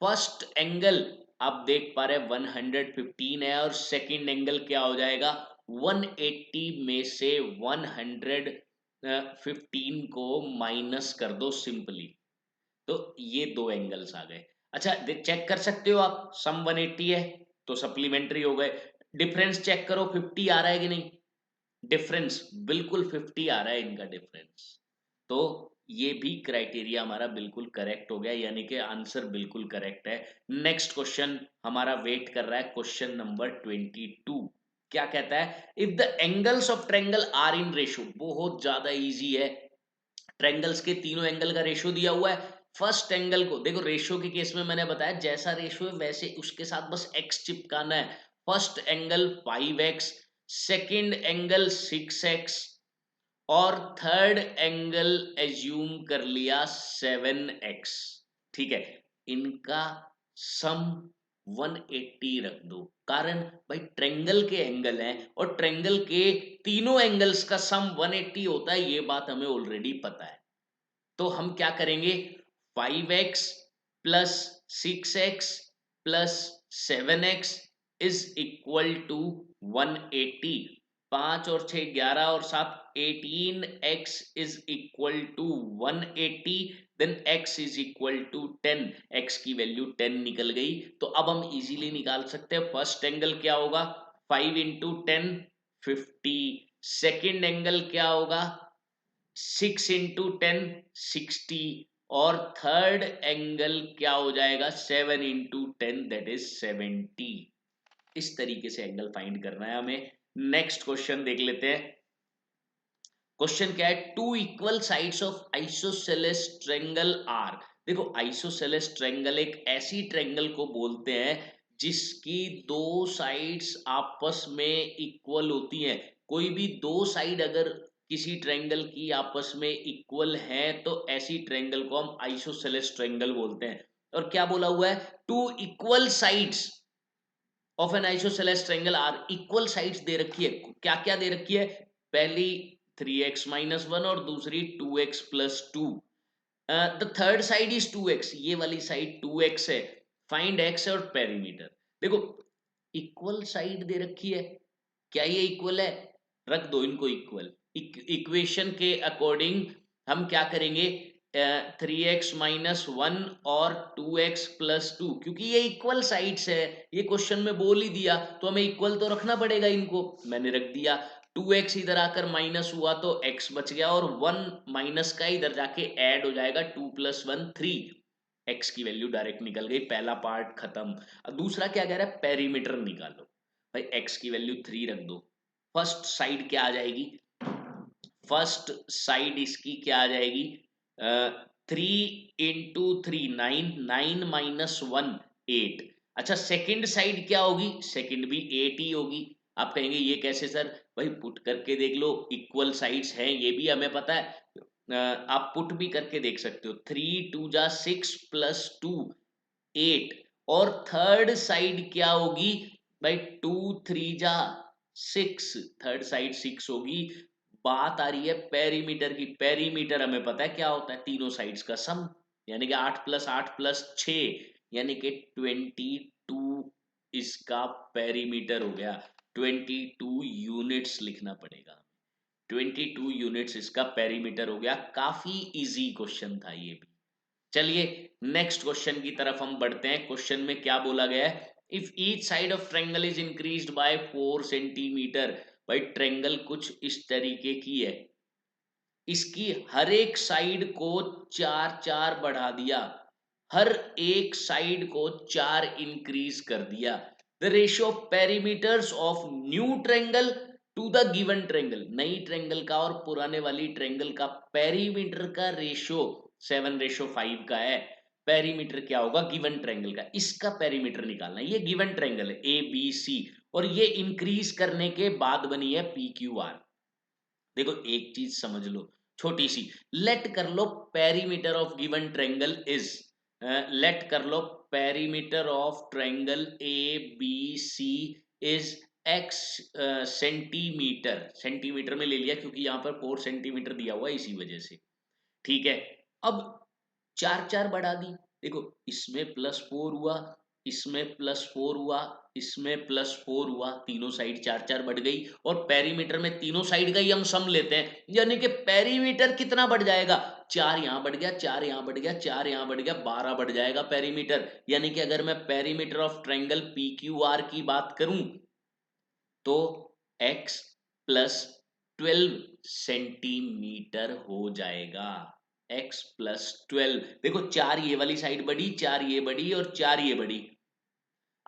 फर्स्ट एंगल आप देख पा रहे हैं 115 है, और सेकंड एंगल क्या हो जाएगा, 180 में से 115 को माइनस कर दो सिंपली, तो ये दो एंगल्स आ गए। अच्छा चेक कर सकते हो आप, सम 180 है तो सप्लीमेंट्री हो गए, डिफरेंस चेक करो 50 आ रहा है कि नहीं, डिफरेंस बिल्कुल 50 आ रहा है इनका डिफरेंस, तो ये भी क्राइटेरिया हमारा बिल्कुल करेक्ट हो गया, यानी कि आंसर बिल्कुल करेक्ट है। नेक्स्ट क्वेश्चन हमारा वेट कर रहा है, क्वेश्चन नंबर 22। क्या कहता है, if the angles of triangle are in ratio, बहुत ज्यादा इजी है, ट्रायंगल्स के तीनों एंगल का रेशियो दिया हुआ है, फर्स्ट एंगल को देखो, रेशियो के केस में मैंने बताया जैसा रेशियो है वैसे उसके साथ बस x चिपकाना है। First angle 5x, second angle 6x, और थर्ड एंगल एज्यूम कर लिया 7x। ठीक है, इनका सम 180 रख दो, कारण भाई ट्रायंगल के एंगल हैं और ट्रायंगल के तीनों एंगल्स का सम 180 होता है, ये बात हमें ऑलरेडी पता है। तो हम क्या करेंगे, 5x plus 6x plus 7x is equal to 180। 5 और 6 11 और 7 18x is equal to 180, then x is equal to 10, x की वैल्यू 10 निकल गई। तो अब हम इजीली निकाल सकते हैं फर्स्ट एंगल क्या होगा, 5 इंटू 10 50, सेकेंड एंगल क्या होगा 6 इंटू 10 60, और थर्ड एंगल क्या हो जाएगा 7 इंटू 10 दैट इज 70। इस तरीके से एंगल फाइंड करना है हमें। नेक्स्ट क्वेश्चन देख लेते हैं। क्वेश्चन क्या है, two equal sides of isosceles triangle are. देखो आइसोसेलेस ट्रायंगल एक ऐसी ट्रायंगल को बोलते हैं जिसकी दो साइड्स आपस में इक्वल होती हैं। कोई भी दो साइड अगर किसी ट्रायंगल की आपस में इक्वल है तो ऐसी ट्रायंगल को हम आइसोसेलेस ट्रायंगल बोलते हैं। और क्या बोला हुआ है, two equal sides of an isosceles triangle are, equal sides दे रखी है। क्या क्या दे रखी है, पहली 3x माइनस वन और दूसरी 2x plus two, the third side is 2x, ये वाली साइड 2x है, फाइंड x और पेरीमीटर। देखो इक्वल साइड दे रखी है, क्या ये इक्वल है, रख दो इनको इक्वल। इक्वेशन के अकॉर्डिंग हम क्या करेंगे, 3x माइनस वन और 2x प्लस टू, क्योंकि ये इक्वल साइड्स है, ये क्वेश्चन में बोल ही दिया तो हमें इक्वल तो रखना पड़ेगा, इनको मैंने रख दिया। 2x इधर आकर माइनस हुआ तो x बच गया, और 1 माइनस का इधर जाके ऐड हो जाएगा, 2 प्लस वन 3, x की वैल्यू डायरेक्ट निकल गई, पहला पार्ट खत्म। अब दूसरा क्या कह रहा है, पेरीमीटर निकालो। भाई x की वैल्यू 3 रख दो, फर्स्ट साइड क्या आ जाएगी, फर्स्ट साइड इसकी क्या आ जाएगी, 3 इंटू 3 9, 9 माइनस वन 8। अच्छा सेकंड साइड क्या होगी, सेकंड भी 8 ही होगी। आप कहेंगे ये कैसे सर, भाई पुट करके देख लो, इक्वल साइड्स हैं ये भी हमें पता है, आप पुट भी करके देख सकते हो, 3 2 जा 6 प्लस 2 8, और थर्ड साइड क्या होगी भाई, 2 3 जा 6, थर्ड साइड 6 होगी। बात आ रही है पेरीमीटर की, पेरीमीटर हमें पता है क्या होता है, तीनों साइड्स का सम, यानी कि 8 + 8 + 6, यानी कि 22 इसका पेरीमीटर हो गया। 22 यूनिट्स लिखना पड़ेगा, 22 यूनिट्स इसका पेरीमीटर हो गया। काफी इजी क्वेश्चन था ये भी। चलिए नेक्स्ट क्वेश्चन की तरफ हम बढ़ते हैं। क्वेश्चन में क्या बोला गया है, if each side of triangle is increased by 4 centimetre. भाई ट्रायंगल कुछ इस तरीके की है, इसकी हर एक साइड को 4 4 बढ़ा दिया, हर एक साइड को 4 इंक्रीज कर दिया। The ratio of perimeters of new triangle to the given triangle, नई ट्रायंगल का और पुराने वाली ट्रायंगल का पेरीमीटर का रेशियो 7:5 का है। पेरीमीटर क्या होगा गिवन ट्रायंगल का, इसका पेरीमीटर निकालना है। ये गिवन ट्रायंगल है ए बी सी, और ये इंक्रीज करने के बाद बनी है पी क्यू आर। देखो एक चीज समझ लो छोटी सी, लेट कर लो perimeter of given triangle is, let कर लो perimeter of triangle A B C is x centimetre, centimetre में ले लिया क्योंकि यहां पर 4 सेंटीमीटर दिया हुआ है इसी वजह से। ठीक है, अब 4 4 बढ़ा दी, देखो इसमें +4 हुआ, इसमें +4 हुआ, इसमें +4 हुआ, तीनों साइड 4 4 बढ़ गई, और पेरीमीटर में तीनों साइड का ही हम सम लेते हैं, यानी कि पेरीमीटर कितना बढ़ जाएगा, 4 यहां बढ़ गया, 4 यहां बढ़ गया, 4 यहां बढ़ गया, 12 बढ़ जाएगा पेरीमीटर। यानी कि अगर मैं perimeter of triangle P Q R की बात करूं तो x प्लस 12 सेंटीमीटर हो जाएगा, x प्लस 12। देखो 4 ये वाली साइड बढ़ी, 4 ये बढ़ी, और 4 ये बढ़ी।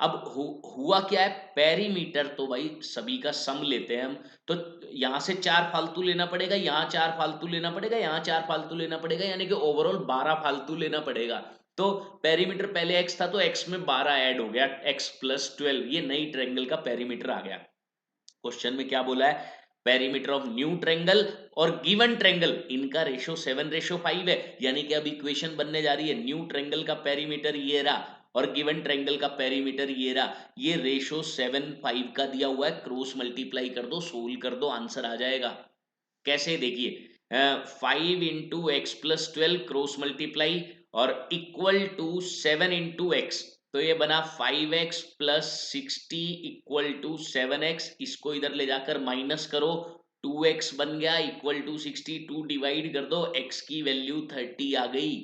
अब हुआ क्या है, पेरीमीटर तो भाई सभी का सम लेते हैं हम, तो यहां से 4 फालतू लेना पड़ेगा, यहाँ 4 फालतू लेना पड़ेगा, यहाँ 4 फालतू लेना पड़ेगा, यानी कि ओवरऑल 12 फालतू लेना पड़ेगा। तो पेरीमीटर पहले x था तो x में 12 ऐड हो गया, x प्लस 12, ये नई ट्रायंगल का पेरीमीटर आ गया। क्वेश्चन में क्या बोला है, पेरीमीटर ऑफ न्यू ट्रायंगल और गिवन ट्रायंगल, इनका रेशो 7:5 है, यानी कि अब इक्वेशन बनने जा रही है, न्यू ट्रायंगल का पेरीमीटर ये रहा और गिवन ट्रायंगल का पेरीमीटर ये रहा, ये रेशो 7:5 का दिया हुआ है, क्रॉस मल्टीप्लाई कर दो, सोल्व कर दो, आंसर आ जाएगा। कैसे, देखिए 5 into x plus 12 cross multiply और इक्वल टू 7 इंटू एक्स, तो ये बना 5x plus 60 equal to 7x, इसको इधर ले जाकर माइनस करो, 2x बन गया इक्वल टू 60, 2 डिवाइड कर दो, x की वैल्यू 30 आ गई,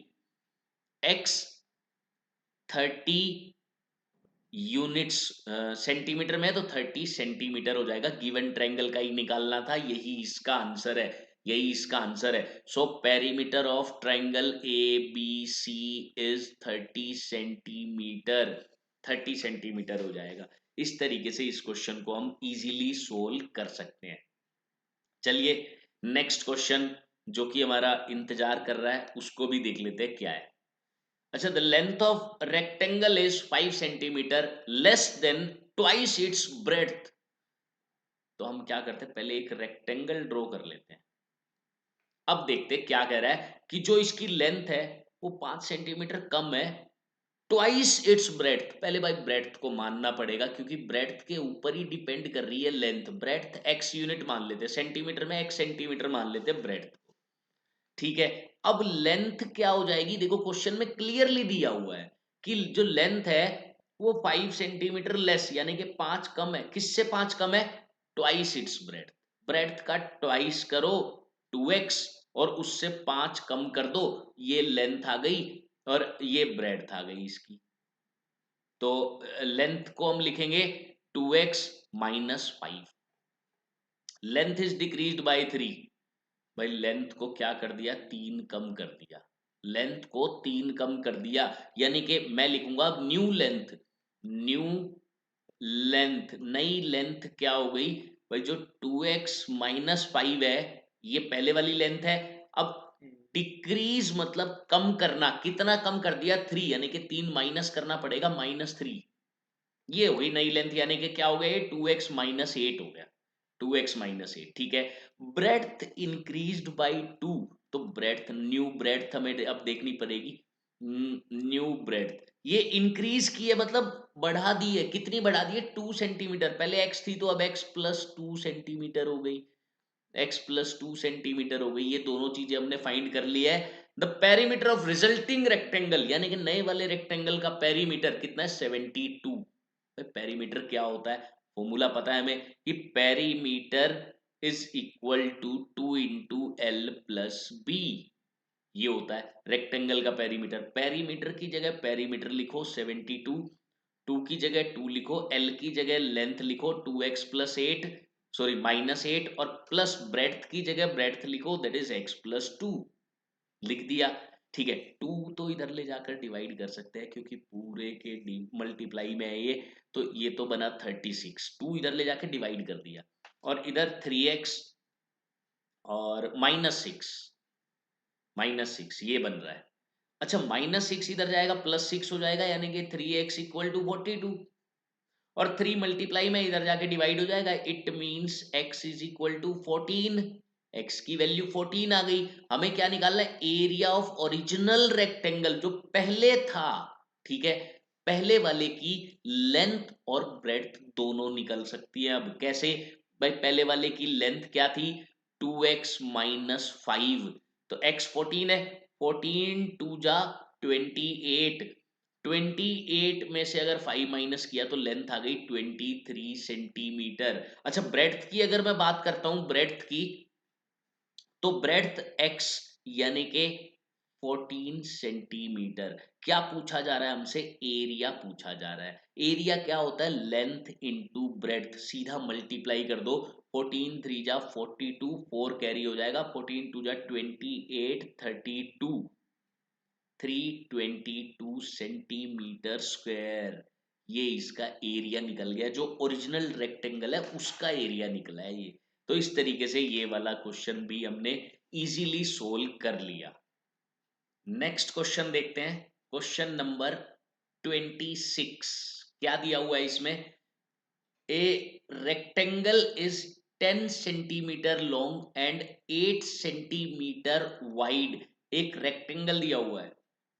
x 30 यूनिट्स सेंटीमीटर में, तो 30 सेंटीमीटर हो जाएगा, गिवन ट्रायंगल का ही निकालना था, यही इसका आंसर है, यही इसका आंसर है। So perimeter of triangle A B C is 30 centimetre, 30 centimetre हो जाएगा। इस तरीके से इस क्वेश्चन को हम इजीली सोल्व कर सकते हैं। चलिए नेक्स्ट क्वेश्चन जो कि हमारा इंतजार कर रहा है उसको भी देख लेते हैं क्या है। अच्छा, the length of rectangle is 5 centimetre less than twice its breadth. तो हम क्या करते हैं, पहले एक रेक्टेंगल ड्रॉ कर लेते हैं। अब देखते हैं क्या कह रहा है कि जो इसकी लेंथ है वो 5 सेंटीमीटर कम है, ट्वाइस इट्स ब्रेड्थ। पहले भाई ब्रेड्थ को मानना पड़ेगा क्योंकि ब्रेड्थ के ऊपर ही डिपेंड कर रही है लेंथ। ब्रेड्थ एक्स यूनिट मान लेते हैं, सेंटीमीटर में एक्स सेंटीमीटर मान लेते हैं ब्रेड्थ को, ठीक है। अब लेंथ क्या हो जाएगी, देखो क्वेश्चन में क्लियरली दिया हुआ है कि जो लेंथ है वो 5 सेंटीमीटर लेस, यानी कि 5 कम है। किससे 5 कम है, ट्वाइस इट्स ब्रेड्थ, ब्रेड्थ का ट्वाइस करो 2x और उससे 5 कम कर दो, ये लेंथ आ गई और ये ब्रेड्थ आ गई इसकी। तो लेंथ को हम लिखेंगे 2x minus 5, length is decreased bye 3। भाई लेंथ को क्या कर दिया, 3 कम कर दिया, लेंथ को 3 कम कर दिया, यानी कि मैं लिखूंगा अब न्यू लेंथ, न्यू लेंथ, नई लेंथ क्या हो गई भाई, जो 2x माइनस 5 है ये पहले वाली लेंथ है। अब डिक्रीज मतलब कम करना, कितना कम कर दिया, 3, यानी कि 3 माइनस करना पड़ेगा, -3, ये हो गई नई लेंथ, यानी कि क्या हो गया, 2x माइनस 8 हो गया, 2x माइनस 8, ठीक है। ब्रेड्थ इंक्रीज्ड बाई 2, तो ब्रेड्थ, न्यू ब्रेड्थ हमें अब देखनी पड़ेगी, न्यू ब्रेड्थ ये इंक्रीज की है, मतलब बढ़ा दी है, कितनी बढ़ा दी है, 2 सेंटीमीटर, पहले x थी तो अब x प्लस 2 सेंटीमीटर हो गई, x प्लस 2 सेंटीमीटर हो गई, ये दोनों चीजें हमने फाइंड कर ली है। The perimeter of resulting rectangle, यानी कि नए वाले रेक्टेंगल का पेरीमीटर कितना है, 72। पेरीमीटर क्या होता है, फॉर्मूला पता है हमें कि perimeter is equal to 2 into L plus B, ये होता है रेक्टेंगल का पेरीमीटर। पेरीमीटर की जगह पेरीमीटर लिखो 72, 2 की जगह 2 लिखो, एल की जगह लेंथ लिखो 2x प्लस 8, सॉरी माइनस 8, और प्लस ब्रेड्थ की जगह ब्रेड्थ लिखो दैट इज x प्लस 2, लिख दिया, ठीक है। 2 तो इधर ले जाकर डिवाइड कर सकते हैं क्योंकि पूरे के मल्टीप्लाई में है ये, तो ये तो बना 36, 2 इधर ले जाकर डिवाइड कर दिया, और इधर 3x और -6, -6 ये बन रहा है। अच्छा, -6 इधर जाएगा +6 हो जाएगा, यानी कि 3x इक्वल टू 42, और 3 मल्टीप्लाई में इधर जाके डिवाइड हो जाएगा, it means x is equal to 14, x की वैल्यू 14 आ गई। हमें क्या निकालना है, एरिया ऑफ ओरिजिनल रेक्टेंगल जो पहले था, ठीक है, पहले वाले की लेंथ और ब्रेड्थ दोनों निकल सकती है। अब कैसे भाई, पहले वाले की लेंथ क्या थी, 2x माइनस 5, तो x 14 है, 14 2 जा 28, 28 में से अगर 5 माइनस किया तो लेंथ आ गई 23 सेंटीमीटर। अच्छा, ब्रेड्थ की अगर मैं बात करता हूं, ब्रेड्थ की, तो ब्रेड्थ x यानी के 14 सेंटीमीटर। क्या पूछा जा रहा है हमसे, एरिया पूछा जा रहा है। एरिया क्या होता है, लेंथ इंटू ब्रेड्थ, सीधा मल्टीप्लाई कर दो, 14 3 जा 42, 4 कैरी हो जाएगा, 14 2 जा 28, 32, 322 सेंटीमीटर स्क्वायर, ये इसका एरिया निकल गया, जो ओरिजिनल रेक्टेंगल है उसका एरिया निकला है ये। तो इस तरीके से ये वाला क्वेश्चन भी हमने इजीली सोल्व कर लिया। नेक्स्ट क्वेश्चन देखते हैं, क्वेश्चन नंबर 26। क्या दिया हुआ है इसमें? A rectangle is 10 centimetre long and 8 centimetre wide. एक रेक्टेंगल दिया हुआ है,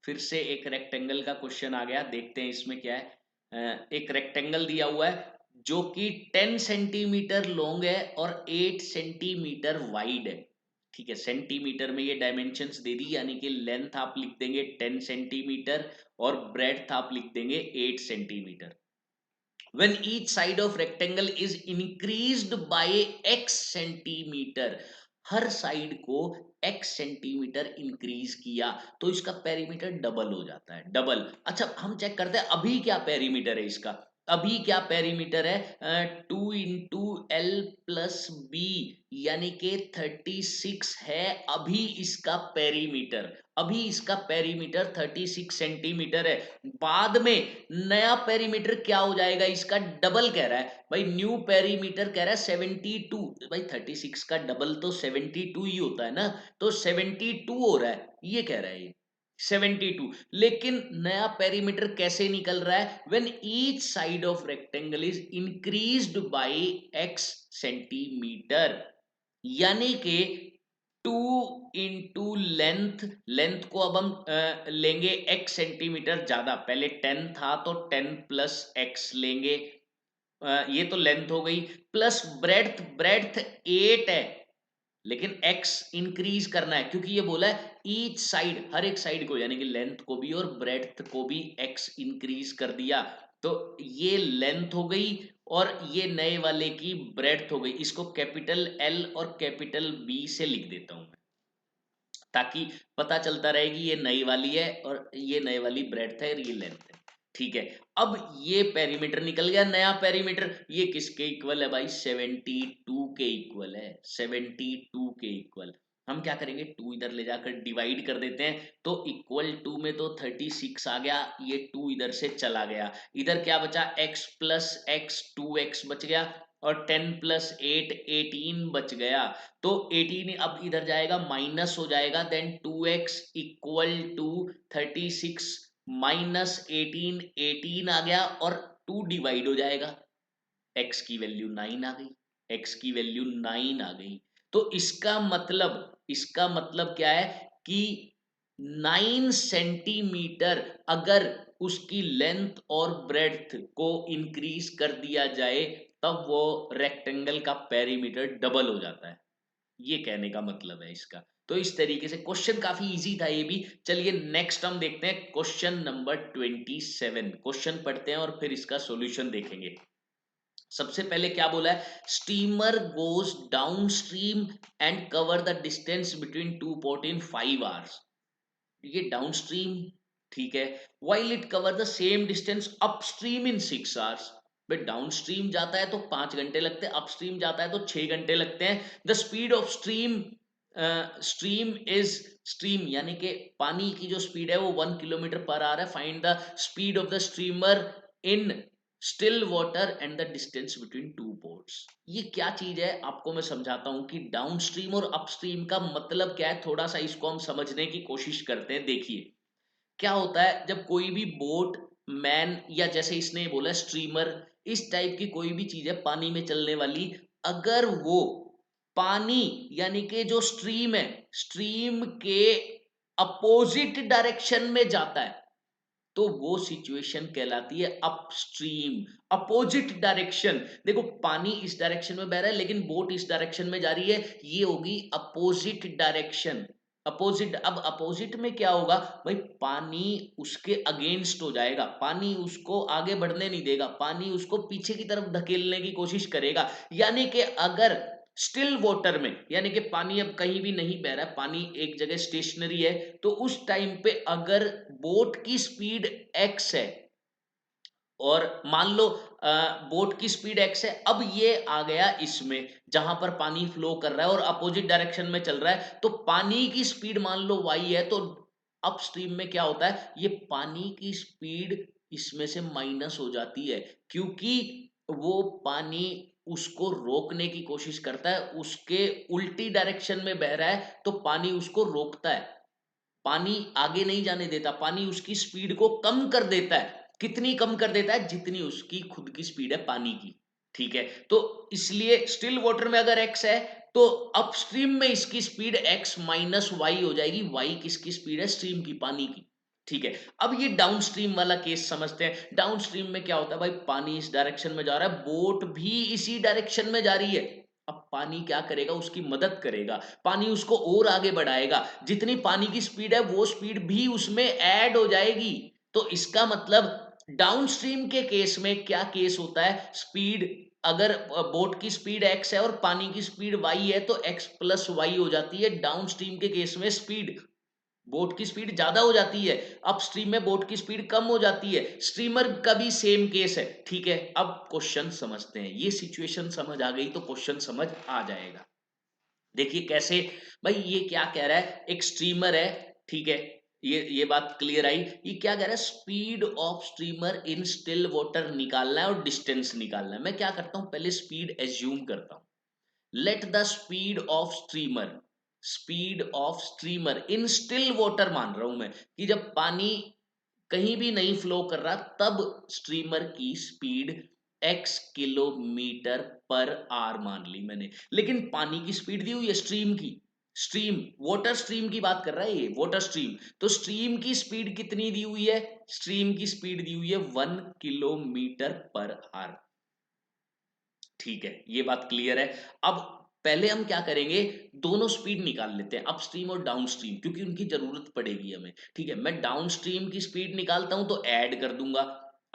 फिर से एक रेक्टेंगल का क्वेश्चन आ गया, देखते हैं इसमें क्या है। एक रेक्टेंगल दिया हुआ है जो कि 10 सेंटीमीटर लॉन्ग है और 8 सेंटीमीटर वाइड है। ठीक है, सेंटीमीटर में ये डायमेंशंस दे दी, यानी कि लेंथ आप लिख देंगे 10 सेंटीमीटर और ब्रेड्थ आप लिख देंगे 8 centimetre. when each side of rectangle is increased by x centimetre, her side को x सेंटीमीटर इंक्रीज किया तो इसका पेरीमीटर डबल हो जाता है, डबल। अच्छा, हम चेक करते हैं अभी क्या पेरीमीटर है इसका। अभी क्या पेरीमीटर है? 2 × L + B, यानी कि 36 है अभी इसका पेरीमीटर। अभी इसका पेरीमीटर 36 सेंटीमीटर है। बाद में नया पेरीमीटर क्या हो जाएगा इसका? डबल कह रहा है भाई, न्यू पेरीमीटर कह रहा है 72। भाई 36 का डबल तो 72 ही होता है ना, तो 72 हो रहा है, ये कह रहा है ये 72। लेकिन नया पेरीमीटर कैसे निकल रहा है? When each side of rectangle is increased by x centimetre, यानी कि 2 × लेंथ को अब हम लेंगे x सेंटीमीटर ज्यादा, पहले 10 था तो 10 + x लेंगे, ये तो लेंथ हो गई, प्लस ब्रेड्थ 8 है, लेकिन x इंक्रीज करना है क्योंकि ये बोला है ईच साइड, हर एक साइड को, यानी कि लेंथ को भी और ब्रेड्थ को भी x इंक्रीज कर दिया। तो ये लेंथ हो गई और ये नए वाले की ब्रेड्थ हो गई। इसको कैपिटल L और कैपिटल B से लिख देता हूं मैं, ताकि पता चलता रहे कि ये नई वाली है और ये नए वाली ब्रेड्थ है और ये लेंथ है। ठीक है, अब ये पेरीमीटर निकल गया, नया पेरीमीटर। ये किसके इक्वल है भाई? 72 के इक्वल है, 72 के इक्वल। हम क्या करेंगे, 2 इधर ले जाकर डिवाइड कर देते हैं, तो इक्वल टू में तो 36 आ गया, ये 2 इधर से चला गया, इधर क्या बचा? x + x, 2x बच गया, और 10 + 8 18 बच गया। तो 18 अब इधर जाएगा, माइनस हो जाएगा, देन 2x = 36 माइनस 18, 18 आ गया और 2 डिवाइड हो जाएगा, x की वैल्यू 9 आ गई, x की वैल्यू 9 आ गई। तो इसका मतलब क्या है कि 9 सेंटीमीटर अगर उसकी लेंथ और ब्रेड्थ को इंक्रीज कर दिया जाए, तब वो रेक्टेंगल का पेरीमीटर डबल हो जाता है, ये कहने का मतलब है इसका। तो इस तरीके से क्वेश्चन काफी इजी था ये भी। चलिए नेक्स्ट हम देखते हैं क्वेश्चन नंबर 27। क्वेश्चन पढ़ते हैं और फिर इसका सॉल्यूशन देखेंगे। सबसे पहले क्या बोला है? Steamer goes down stream and cover the distance between two port in 5 hours. ये डाउन स्ट्रीम, ठीक है, while it cover the same distance upstream in 6 hours। भाई डाउन स्ट्रीम जाता है तो 5 घंटे लगते हैं, अपस्ट्रीम जाता है तो 6 घंटे लगते हैं। द स्पीड ऑफ स्ट्रीम यानी कि पानी की जो स्पीड है वो 1 किलोमीटर/आवर है। Find the speed of the streamer in still water and the distance between to ports. ये क्या चीज है आपको मैं समझाता हूं कि डाउन स्ट्रीम और अपस्ट्रीम का मतलब क्या है, थोड़ा सा इसको हम समझने की कोशिश करते हैं। देखिए क्या होता है, जब कोई भी बोट, मैन, या जैसे इसने बोला स्ट्रीमर, इस टाइप की कोई भी चीज है पानी में चलने वाली, अगर वो पानी यानी कि जो स्ट्रीम है, स्ट्रीम के अपोजिट डायरेक्शन में जाता है, तो वो सिचुएशन कहलाती है अपस्ट्रीम। अपोजिट डायरेक्शन, देखो पानी इस डायरेक्शन में बह रहा है लेकिन बोट इस डायरेक्शन में जा रही है, ये होगी अपोजिट डायरेक्शन। अपोजिट, अब अपोजिट में क्या होगा भाई? पानी उसके अगेंस्ट हो जाएगा, पानी उसको आगे बढ़ने नहीं देगा, पानी उसको पीछे की तरफ धकेलने की कोशिश करेगा। यानी कि अगर स्टिल वाटर में, यानी कि पानी अब कहीं भी नहीं बह रहा है, पानी एक जगह स्टेशनरी है, तो उस टाइम पे अगर बोट की स्पीड x है, और मान लो बोट की स्पीड x है, अब ये आ गया इसमें जहां पर पानी फ्लो कर रहा है और अपोजिट डायरेक्शन में चल रहा है, तो पानी की स्पीड मान लो y है, तो अपस्ट्रीम में क्या होता है, ये पानी की स्पीड इसमें से माइनस हो जाती है, क्योंकि वो पानी उसको रोकने की कोशिश करता है, उसके उल्टी डायरेक्शन में बह रहा है तो पानी उसको रोकता है, पानी आगे नहीं जाने देता, पानी उसकी स्पीड को कम कर देता है। कितनी कम कर देता है? जितनी उसकी खुद की स्पीड है पानी की। ठीक है, तो इसलिए स्टिल वाटर में अगर x है तो अपस्ट्रीम में इसकी स्पीड x माइनस वाई हो जाएगी। y किसकी स्पीड है? स्ट्रीम की, पानी की। ठीक है, अब ये डाउनस्ट्रीम वाला केस समझते हैं। डाउनस्ट्रीम में क्या होता है भाई? पानी इस डायरेक्शन में जा रहा है, बोट भी इसी डायरेक्शन में जा रही है। अब पानी क्या करेगा? उसकी मदद करेगा, पानी उसको और आगे बढ़ाएगा। जितनी पानी की स्पीड है वो स्पीड भी उसमें ऐड हो जाएगी। तो इसका मतलब डाउनस्ट्रीम के केस में क्या केस होता है? स्पीड, अगर बोट की स्पीड x है और पानी की स्पीड y है तो x प्लस वाई हो जाती है। डाउनस्ट्रीम के केस में स्पीड, बोट की स्पीड ज्यादा हो जाती है, अपस्ट्रीम में बोट की स्पीड कम हो जाती है। स्ट्रीमर का भी सेम केस है। ठीक है, अब क्वेश्चन समझते हैं। ये सिचुएशन समझ आ गई तो क्वेश्चन समझ आ जाएगा। देखिए कैसे। भाई ये क्या कह रहा है? एक स्ट्रीमर है, ठीक है, ये बात क्लियर आई। ये क्या कह रहा है? Speed of streamer in still water निकालना है और डिस्टेंस निकालना है। मैं क्या करता हूं, पहले स्पीड एज्यूम करता हूं। Let the speed of streamer in still water मान रहा हूं मैं, कि जब पानी कहीं भी नहीं फ्लो कर रहा तब स्ट्रीमर की speed x kilometre per hour मान ली मैंने। लेकिन पानी की स्पीड दी हुई है स्ट्रीम की, स्ट्रीम वाटर स्ट्रीम की बात कर रहा है ये, वाटर स्ट्रीम। तो स्ट्रीम की स्पीड कितनी दी हुई है? स्ट्रीम की स्पीड दी हुई है 1 किलोमीटर पर आवर। ठीक है, ये बात क्लियर है। अब पहले हम क्या करेंगे, दोनों स्पीड निकाल लेते हैं, अपस्ट्रीम और डाउनस्ट्रीम, क्योंकि उनकी जरूरत पड़ेगी हमें। ठीक है, मैं डाउनस्ट्रीम की स्पीड निकालता हूं तो ऐड कर दूंगा।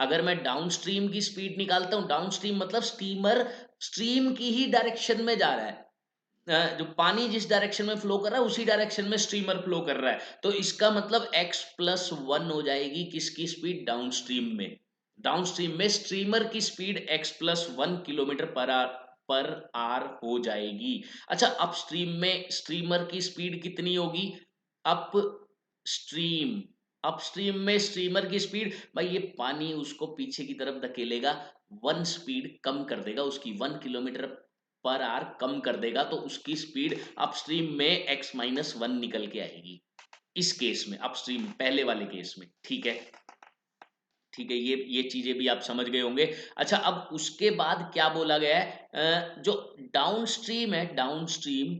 अगर मैं डाउनस्ट्रीम की स्पीड निकालता हूं, डाउनस्ट्रीम मतलब स्टीमर स्ट्रीम की ही डायरेक्शन में जा रहा है, जो पानी जिस डायरेक्शन में फ्लो कर रहा है उसी डायरेक्शन में स्ट्रीमर फ्लो कर रहा है। तो इसका मतलब x प्लस वन हो जाएगी किसकी स्पीड? डाउनस्ट्रीम में। डाउनस्ट्रीम में स्ट्रीमर की स्पीड x प्लस 1 किलोमीटर पर आर हो जाएगी। अच्छा, अपस्ट्रीम में स्ट्रीमर की स्पीड कितनी होगी? अप स्ट्रीम, अपस्ट्रीम में स्ट्रीमर की स्पीड, भाई ये पानी उसको पीछे की तरफ धकेलेगा, वन स्पीड कम कर देगा उसकी, 1 किलोमीटर पर आर कम कर देगा, तो उसकी स्पीड अपस्ट्रीम में x माइनस वन निकल के आएगी। इस केस में अपस्ट्रीम पहले वाले केस में। ठीक है, ठीक है, ये चीजें भी आप समझ गए होंगे। अच्छा, अब उसके बाद क्या बोला गया है? जो डाउनस्ट्रीम है, डाउनस्ट्रीम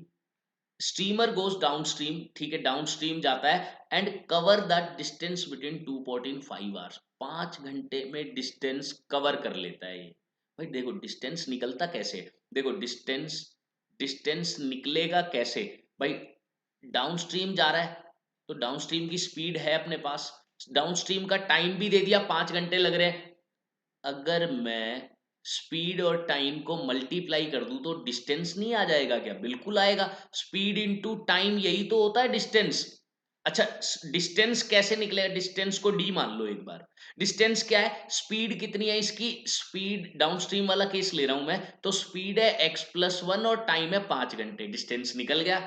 स्टीमर गोज डाउनस्ट्रीम, ठीक है, डाउनस्ट्रीम जाता है and cover the distance between 2.5 hours, 5 घंटे में डिस्टेंस कवर कर लेता है ये। भाई देखो डिस्टेंस निकलता कैसे है? देखो डिस्टेंस, डिस्टेंस निकलेगा कैसे? भाई डाउनस्ट्रीम जा रहा है तो डाउनस्ट्रीम की स्पीड है अपने पास, डाउनस्ट्रीम का टाइम भी दे दिया, 5 घंटे लग रहे हैं। अगर मैं स्पीड और टाइम को मल्टीप्लाई कर दूं तो डिस्टेंस नहीं आ जाएगा क्या? बिल्कुल आएगा। स्पीड इनटू टाइम, यही तो होता है डिस्टेंस। अच्छा, डिस्टेंस कैसे निकलेगा? डिस्टेंस को डी मान लो एक बार। डिस्टेंस क्या है? स्पीड कितनी है इसकी? स्पीड डाउनस्ट्रीम वाला केस ले रहा हूं मैं, तो स्पीड है x प्लस वन और टाइम है 5 घंटे, डिस्टेंस निकल गया।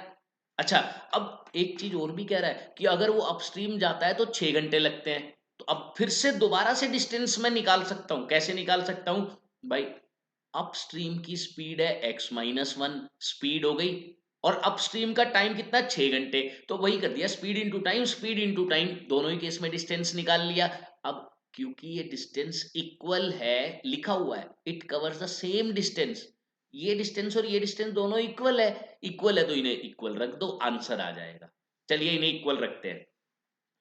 अच्छा, अब एक चीज और भी कह रहा है कि अगर वो अपस्ट्रीम जाता है तो 6 घंटे लगते हैं। तो अब फिर से दोबारा से डिस्टेंस में निकाल सकता हूं। कैसे निकाल सकता हूं भाई? अपस्ट्रीम की स्पीड है x माइनस वन, स्पीड हो गई, और अपस्ट्रीम का टाइम कितना? 6 घंटे। तो वही कर दिया, speed into time, speed into time, दोनों ही केस में डिस्टेंस निकाल लिया। अब क्योंकि ये डिस्टेंस इक्वल है, लिखा हुआ है it covers the same distance, ये डिस्टेंस और ये डिस्टेंस दोनों इक्वल है, इक्वल है तो इन्हें इक्वल रख दो, आंसर आ जाएगा। चलिए इन्हें इक्वल रखते हैं।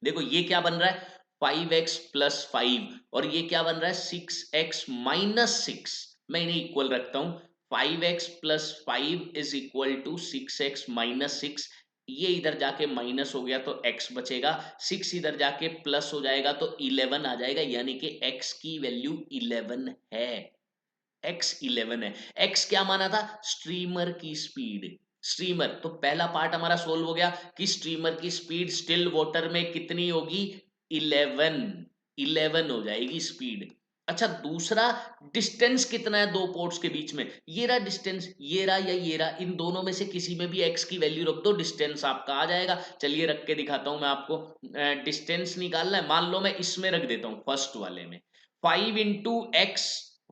देखो ये क्या बन रहा है? 5x प्लस 5, और ये क्या बन रहा है? 6x minus 6। मैं इन्हें इक्वल रखता हूं। 5x plus 5 is equal to 6x minus 6। ये इधर जाके माइनस हो गया तो x बचेगा, 6 इधर जाके प्लस हो जाएगा तो 11 आ जाएगा, यानी कि x की वैल्यू 11 है। x 11 है। x क्या माना था? स्ट्रीमर की स्पीड। स्ट्रीमर, तो पहला पार्ट हमारा सोल्व हो गया कि स्ट्रीमर की स्पीड स्टिल वाटर में कितनी होगी? 11, 11 हो जाएगी स्पीड। अच्छा, दूसरा डिस्टेंस कितना है दो पोर्ट्स के बीच में, ये रहा डिस्टेंस, ये रहा या ये रहा, इन दोनों में से किसी में भी x की वैल्यू रख दो, डिस्टेंस आपका आ जाएगा। चलिए रख के दिखाता हूं मैं आपको। डिस्टेंस निकालना है, मान लो मैं इसमें रख देता हूं फर्स्ट वाले में, 5 into x,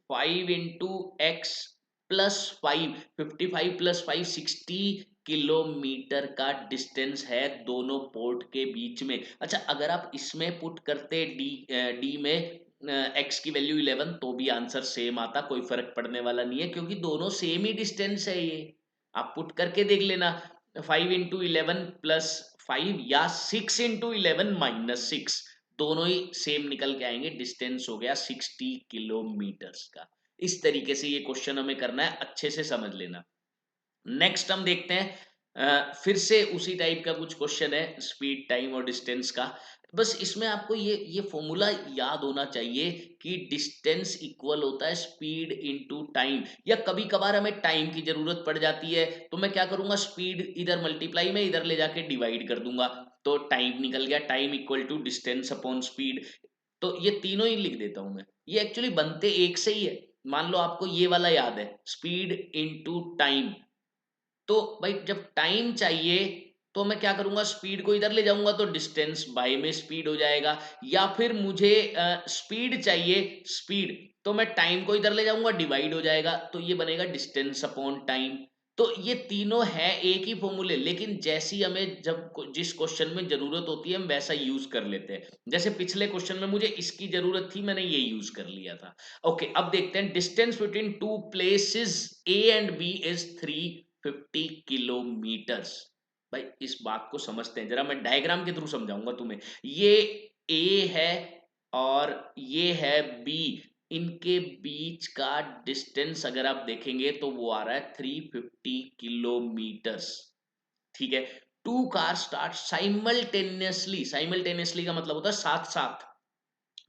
5 into x plus 5, 55 plus 5 60 kilometre का डिस्टेंस है दोनों पोर्ट के बीच में। अच्छा, अगर आप इसमें पुट करते डी में एक्स की वैल्यू 11 तो भी आंसर सेम आता, कोई फर्क पड़ने वाला नहीं है, क्योंकि दोनों सेम ही डिस्टेंस है। ये आप पुट करके देख लेना, 5 इंटू 11 प्लस 5 या 6 इंटू 11 माइनस 6, दोनों ही सेम निकल के आएंगे, डिस्टेंस हो गया 60 किलोमीटर्स का। इस तरीके से ये क्वेश्चन हमें करना है, अच्छे से समझ लेना। नेक्स्ट हम देखते हैं, फिर से उसी टाइप का कुछ क्वेश्चन है, स्पीड, टाइम और डिस्टेंस का। बस इसमें आपको ये फॉर्मूला याद होना चाहिए कि डिस्टेंस इक्वल होता है स्पीड इनटू टाइम, या कभी कभार हमें टाइम की जरूरत पड़ जाती है, तो मैं क्या करूंगा, स्पीड इधर मल्टीप्लाई में इधर ले जाके डिवाइड कर दूंगा, तो टाइम निकल गया, time equal to distance upon speed. तो ये तीनों ही लिख देता हूं मैं, ये एक्चुअली बनते एक से ही है। मान लो आपको ये वाला याद है, स्पीड इनटू टाइम, तो भाई जब टाइम चाहिए तो मैं क्या करूंगा, स्पीड को इधर ले जाऊंगा तो डिस्टेंस बाय में स्पीड हो जाएगा, या फिर मुझे स्पीड चाहिए, स्पीड, तो मैं टाइम को इधर ले जाऊंगा, डिवाइड हो जाएगा, तो ये बनेगा डिस्टेंस अपॉन टाइम। तो ये तीनों है एक ही फॉर्मूले, लेकिन जैसी हमें जब जिस क्वेश्चन में जरूरत होती है हम वैसा यूज कर लेते हैं। जैसे पिछले क्वेश्चन में मुझे इसकी जरूरत थी, मैंने ये यूज कर लिया था। ओके, अब देखते हैं, distance between two places A and B is 350 kilometres. भाई इस बात को समझते हैं जरा, मैं डायग्राम के थ्रू समझाऊंगा तुम्हें। ये ए है और ये है बी, इनके बीच का डिस्टेंस अगर आप देखेंगे तो वो आ रहा है 350 किलोमीटर्स। ठीक है, two car start simultaneously, simultaneously का मतलब होता है साथ साथ,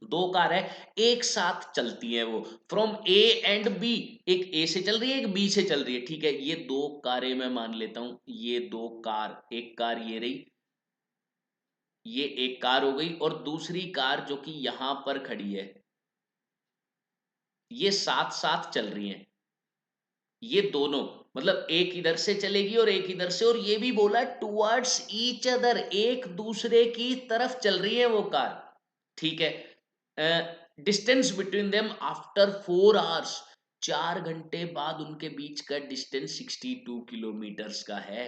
दो कार है एक साथ चलती हैं वो, फ्रॉम ए एंड बी, एक ए से चल रही है एक बी से चल रही है। ठीक है, ये दो कारें मैं मान लेता हूं, ये दो कार, एक कार ये रही, ये एक कार हो गई, और दूसरी कार जो कि यहां पर खड़ी है, ये साथ साथ चल रही हैं, ये दोनों, मतलब एक इधर से चलेगी और एक इधर से, और ये भी बोला टुवर्ड्स ईच अदर, एक दूसरे की तरफ चल रही है वो कार। ठीक है, distance between them after 4 hours, 4 घंटे बाद उनके बीच का डिस्टेंस 62 किलोमीटर्स का है।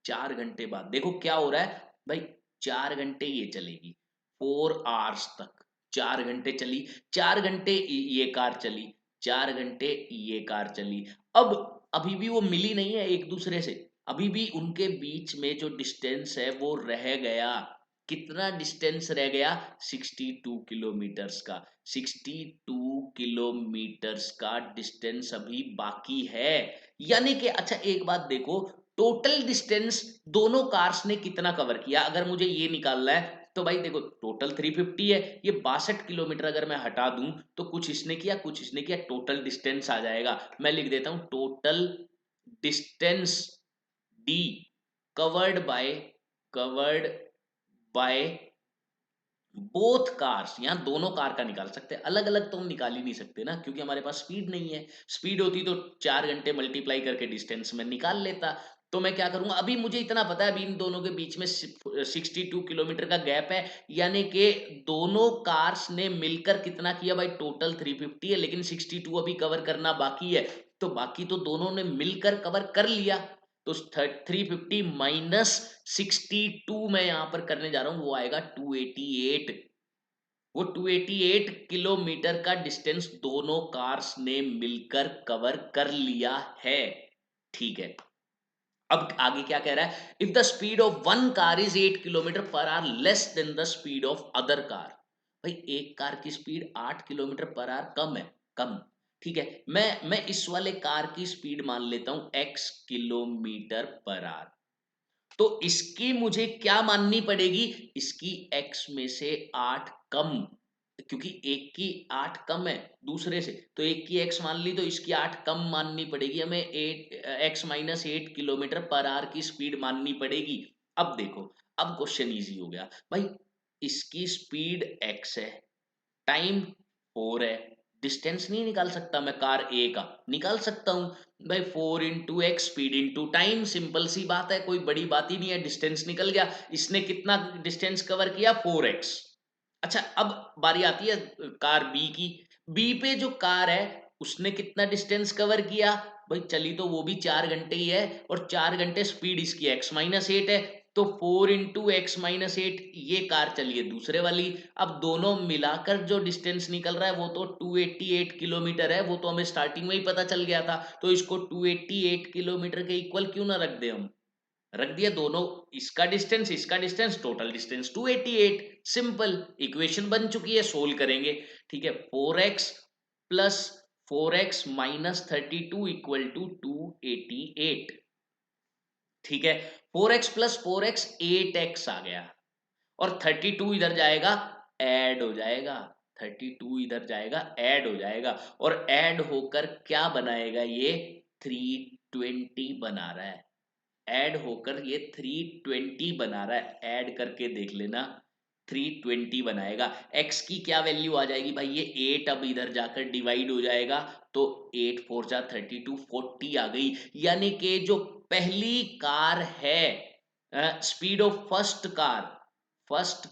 4 घंटे बाद देखो क्या हो रहा है भाई, 4 घंटे ये चलेगी, 4 आवर्स तक 4 घंटे चली, 4 घंटे ये कार चली, 4 घंटे ये कार चली। अब अभी भी वो मिली नहीं है एक दूसरे से, अभी भी उनके बीच में जो डिस्टेंस है वो रह गया। कितना डिस्टेंस रह गया, 62 किलोमीटर्स का, 62 किलोमीटर्स का डिस्टेंस अभी बाकी है। यानी कि अच्छा एक बात देखो, टोटल डिस्टेंस दोनों कार्स ने कितना कवर किया, अगर मुझे ये निकालना है तो भाई देखो टोटल 350 है, ये 62 किलोमीटर अगर मैं हटा दूं तो कुछ इसने किया कुछ इसने किया, टोटल डिस्टेंस आ जाएगा। मैं लिख देता हूं total distance D covered by both cars, यहाँ दोनों कार का निकाल सकते हैं, अलग अलग तो हम निकाल ही नहीं सकते ना, क्योंकि हमारे पास स्पीड नहीं है। स्पीड होती तो 4 घंटे मल्टीप्लाई करके डिस्टेंस में निकाल लेता। तो मैं क्या करूंगा, अभी मुझे इतना पता है, अभी इन दोनों के बीच में 62 किलोमीटर का गैप है, यानी कि दोनों कार्स ने मिलकर कितना किया भाई, टोटल 350 है, लेकिन 62 अभी कवर करना बाकी है, तो बाकी तो दोनों ने मिलकर कवर कर लिया। तो 350 - 62 मैं यहां पर करने जा रहा हूं, वो आएगा 288। वो 288 किलोमीटर का डिस्टेंस दोनों कार्स ने मिलकर कवर कर लिया है। ठीक है, अब आगे क्या कह रहा है, if the speed of one car is 8 kilometre per hour less than the speed of other car. भाई एक कार की स्पीड 8 किलोमीटर पर आवर कम है, कम। ठीक है, मैं इस वाले कार की स्पीड मान लेता हूं x किलोमीटर पर आवर, तो इसकी मुझे क्या माननी पड़ेगी, इसकी x में से 8 कम, क्योंकि एक की 8 कम है दूसरे से, तो एक की x मान ली तो इसकी 8 कम माननी पड़ेगी हमें, 8 x - 8 किलोमीटर पर आवर की स्पीड माननी पड़ेगी। अब देखो, अब क्वेश्चन इजी हो गया भाई, इसकी स्पीड x है, टाइम 4 है, डिस्टेंस नहीं निकाल सकता मैं कार ए का? निकाल सकता हूं भाई, 4 into x speed into time, simple सी बात है, कोई बड़ी बात ही नहीं है, डिस्टेंस निकल गया। इसने कितना डिस्टेंस कवर किया? 4x। अच्छा, अब बारी आती है कार बी की। बी पे जो कार है उसने कितना डिस्टेंस कवर किया? भाई चली तो वो भी 4 घंटे ही है, और 4 घंटे स्पीड इसकी x-8 है, तो 4 इंटू x-8 ये कार चली है दूसरे वाली। अब दोनों मिलाकर जो डिस्टेंस निकल रहा है वो तो 288 किलोमीटर है, वो तो हमें स्टार्टिंग में ही पता चल गया था, तो इसको 288 किलोमीटर के इक्वल क्यों ना रख दे हम? रख दिया दोनों, इसका distance, total distance 288। Simple equation बन चुकी है, सोल्व करेंगे। ठीक है, 4x plus 4x minus 32 equal to 288। ठीक है, 4x प्लस 4x 8x आ गया, और 32 इधर जाएगा, ऐड हो जाएगा। 32 इधर जाएगा, ऐड हो जाएगा, और ऐड होकर क्या बनाएगा? ये 320 बना रहा है। ऐड होकर ये 320 बना रहा है, ऐड करके देख लेना, 320 बनाएगा। x की क्या वैल्यू आ जाएगी भाई? ये 8 अब इधर जाकर डिवाइड हो जाएगा, तो 8 4 जा 32, 40 आ गई। यानी कि जो पहली कार है, स्पीड ऑफ फर्स्ट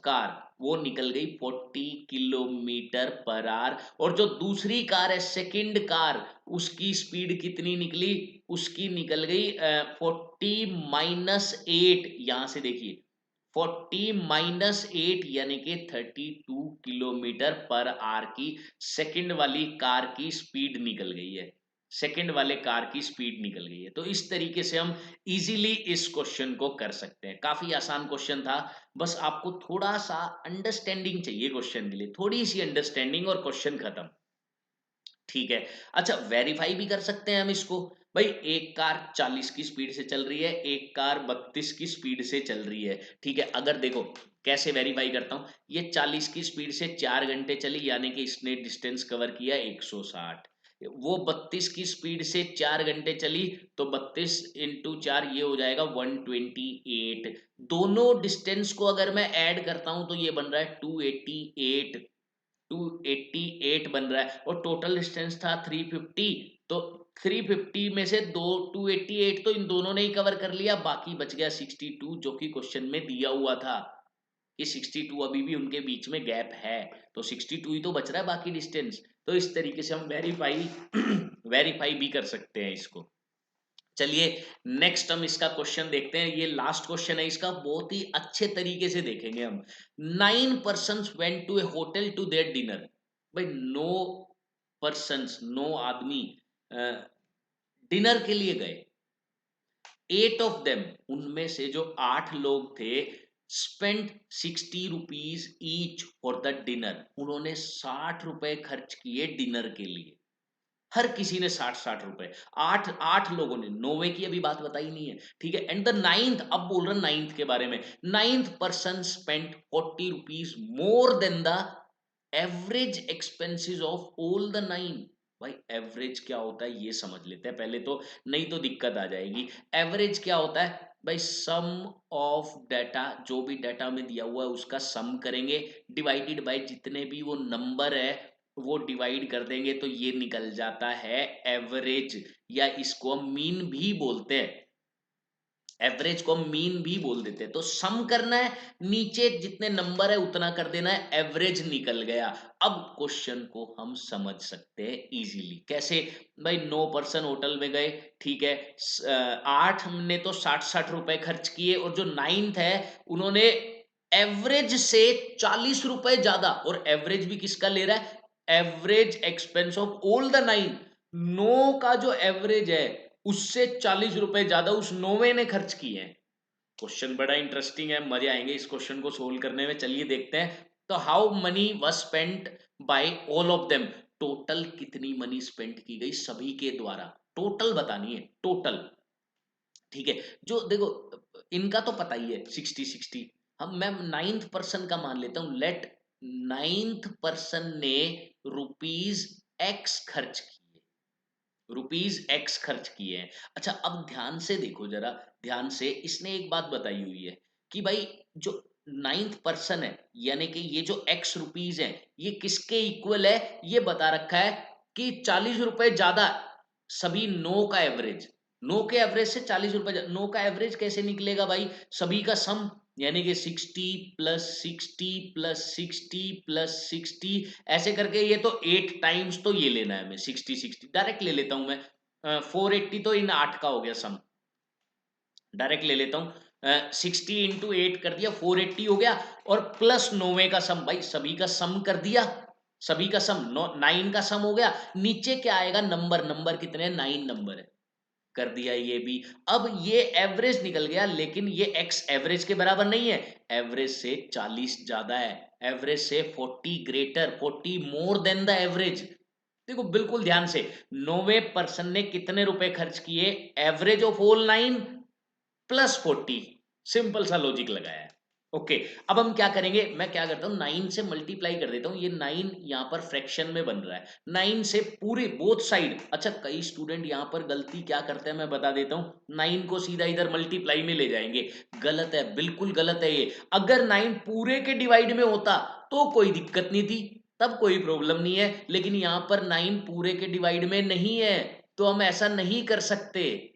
कार वो निकल गई 40 किलोमीटर पर आवर, और जो दूसरी कार है सेकंड कार, उसकी स्पीड कितनी निकली? उसकी निकल गई 40 - 8, यहां से देखिए 40 - 8 यानी कि 32 किलोमीटर पर आवर की सेकंड वाली कार की स्पीड निकल गई है, सेकंड वाले कार की स्पीड निकल गई है। तो इस तरीके से हम इजीली इस क्वेश्चन को कर सकते हैं। काफी आसान क्वेश्चन था, बस आपको थोड़ा सा अंडरस्टैंडिंग चाहिए क्वेश्चन के लिए, थोड़ी सी अंडरस्टैंडिंग और क्वेश्चन खत्म। ठीक है। अच्छा, वेरीफाई भी कर सकते हैं हम इसको। भाई एक कार 40 की स्पीड से चल रही है, एक कार 32 की स्पीड से चल रही है। ठीक है, अगर देखो कैसे वेरीफाई करता हूं, ये 40 की स्पीड से 4 घंटे चली, यानी कि इसने डिस्टेंस कवर किया 160। वो 32 की स्पीड से 4 घंटे चली, तो 32 इंटू 4 ये हो जाएगा 128। दोनों डिस्टेंस को अगर मैं ऐड करता हूं तो ये बन रहा है 288। 288 बन रहा है, और टोटल डिस्टेंस था 350, तो 350 में से दो 288 तो इन दोनों ने ही कवर कर लिया, बाकी बच गया 62, जो कि क्वेश्चन में दिया हुआ था कि 62 अभी भी उनके बीच में गैप है, तो 62 ही तो बच रहा है बाकी डिस्टेंस। तो इस तरीके से हम वेरीफाई वेरीफाई भी कर सकते हैं इसको। चलिए, नेक्स्ट हम इसका क्वेश्चन देखते हैं, ये लास्ट क्वेश्चन है इसका, बहुत ही अच्छे तरीके से देखेंगे हम। 9 persons went to a hotel to their dinner. भाई 9 persons, 9 आदमी डिनर के लिए गए। 8 of them, उनमें से जो 8 लोग थे, spend 60 rupees each for the dinner. उन्होंने 60 रुपए खर्च किए डिनर के लिए, हर किसी ने 60-60 रुपए। आठ आठ लोगों ने, नौवे की अभी बात बताई नहीं है। ठीक है, एंड द नाइन्थ, अब बोल रहा नाइन्थ के बारे में। Ninth person spent 40 rupees more than the average expenses of all the 9। भाई एवरेज क्या होता है ये समझ लेते हैं पहले तो, नहीं तो दिक्कत आ जाएगी। एवरेज क्या होता है भाई? सम ऑफ डाटा, जो भी डाटा में दिया हुआ है उसका सम करेंगे, डिवाइडेड बाय जितने भी वो नंबर है वो डिवाइड कर देंगे, तो ये निकल जाता है एवरेज, या इसको हम मीन भी बोलते हैं। एवरेज को हम मीन भी बोल देते हैं। तो सम करना है, नीचे जितने नंबर है उतना कर देना है, एवरेज निकल गया। अब क्वेश्चन को हम समझ सकते हैं इजीली, कैसे? भाई 9 पर्सन होटल में गए, ठीक है, 8 ने तो 60-60 रुपए खर्च किए, और जो 9th है उन्होंने एवरेज से 40 रुपए ज्यादा, और एवरेज भी किसका ले रहा है? Average expense of all the 9। 9 का जो एवरेज है उससे 40 रुपए ज्यादा उस 9वें ने खर्च किए हैं। क्वेश्चन बड़ा इंटरेस्टिंग है, मजे आएंगे इस क्वेश्चन को सोल्व करने में। चलिए देखते हैं। तो how money was spent by all of them. Total कितनी मनी स्पेंड की गई सभी के द्वारा, टोटल बतानी है, टोटल। ठीक है, जो देखो इनका तो पता ही है 60-60। हम मैं 9th पर्सन का मान लेता हूं, लेट 9th पर्सन ने रुपीज एक्स खर्च किए, रुपीज एक्स खर्च किए हैं। अच्छा, अब ध्यान से देखो जरा, ध्यान से, इसने एक बात बताई हुई है कि भाई जो नाइन्थ पर्सन है, यानी कि ये जो एक्स रुपीज है ये किसके इक्वल है, ये बता रखा है कि 40 रुपए ज्यादा। सभी नो का एवरेज, नो के एवरेज से 40 रुपए, नो का एवरेज कैसे निकलेगा भाई, सभी का सम, यानी कि 60 + 60 + 60 + 60 ऐसे करके, ये तो 8 टाइम्स तो ये लेना है हमें, 60 डायरेक्ट ले लेता हूं मैं। 480 तो इन 8 का हो गया सम, डायरेक्ट ले लेता हूँ। 60 × 8 कर दिया, 480 हो गया। और प्लस 9 का सम, भाई सभी का सम कर दिया, सभी का सम 9 का सम हो गया। नीचे क्या आएगा, नंबर, नंबर कितने हैं, 9 नंबर है, कर दिया ये भी। अब ये एवरेज निकल गया, लेकिन ये एक्स एवरेज के बराबर नहीं है, एवरेज से 40 ज्यादा है, एवरेज से 40 greater, 40 more than the average. देखो बिल्कुल ध्यान से, 90% ने कितने रुपए खर्च किए, एवरेज ऑफ ऑल 9 +40, सिंपल सा लॉजिक लगाया है। ओके, अब हम क्या करेंगे, मैं क्या करता हूं, 9 से मल्टीप्लाई कर देता हूं, ये 9 यहां पर फ्रैक्शन में बन रहा है, 9 से पूरे बोथ साइड। अच्छा, कई स्टूडेंट यहां पर गलती क्या करते हैं, मैं बता देता हूं, 9 को सीधा इधर मल्टीप्लाई में ले जाएंगे, गलत है, बिल्कुल गलत है ये। अगर 9 पूरे के डिवाइड में होता तो कोई दिक्कत नहीं थी, तब कोई प्रॉब्लम नहीं है, लेकिन यहां पर 9 पूरे के डिवाइड में नहीं है, तो हम ऐसा नहीं कर सकते।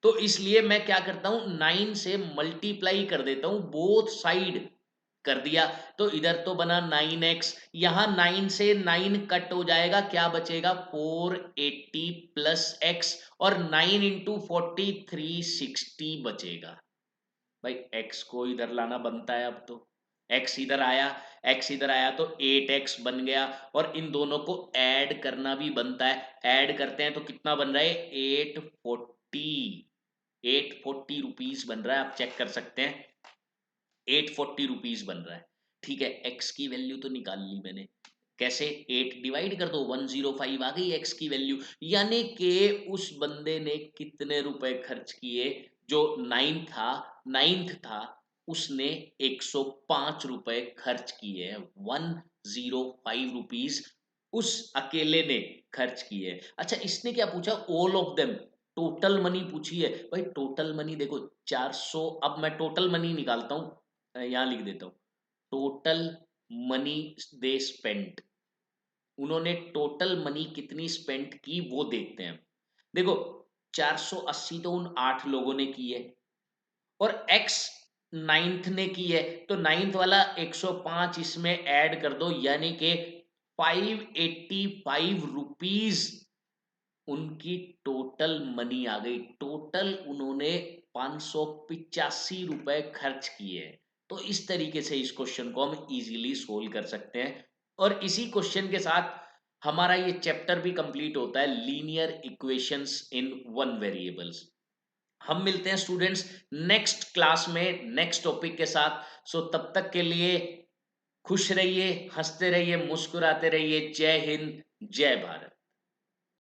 तो इसलिए मैं क्या करता हूं, 9 से मल्टीप्लाई कर देता हूं बोथ साइड, कर दिया, तो इधर तो बना 9x, यहां 9 से 9 कट हो जाएगा, क्या बचेगा, 480 प्लस x, और 9 इंटू 40 360 बचेगा। भाई x को इधर लाना बनता है, अब तो x इधर आया, x इधर आया तो 8x बन गया, और इन दोनों को ऐड करना भी बनता है, ऐड करते हैं तो कितना बन रहा है, 840 रुपीज बन रहा है, आप चेक कर सकते हैं, 840 रुपीज बन रहा है। ठीक है, x की वैल्यू तो निकाल ली मैंने, कैसे, 8 डिवाइड कर दो, 105 आ गई x की वैल्यू, यानी कि उस बंदे ने कितने रुपए खर्च किए, जो नाइन्थ था, उसने 105 रुपए खर्च किए हैं, 105 रुपीज उस अकेले ने खर्च किए। अच्छा, इसने क्या पूछा, all of them, total money पूछी है। भाई टोटल मनी देखो 400, अब मैं टोटल मनी निकालता हूं, यहां लिख देता हूं, टोटल मनी दे स्पेंट, उन्होंने टोटल मनी कितनी स्पेंट की वो देखते हैं। देखो 480 तो उन 8 लोगों ने की है, और x नाइन्थ ने की है, तो नाइन्थ वाला 105 इसमें ऐड कर दो, यानी कि 585 रुपीज उनकी टोटल मनी आ गई, टोटल उन्होंने 585 रुपए खर्च किए हैं। तो इस तरीके से इस क्वेश्चन को हम इजीली सोल्व कर सकते हैं, और इसी क्वेश्चन के साथ हमारा ये चैप्टर भी कंप्लीट होता है, linear equations in one variables. हम मिलते हैं स्टूडेंट्स नेक्स्ट क्लास में नेक्स्ट टॉपिक के साथ। सो तब तक के लिए खुश रहिए, हंसते रहिए, मुस्कुराते रहिए। जय हिंद, जय भारत।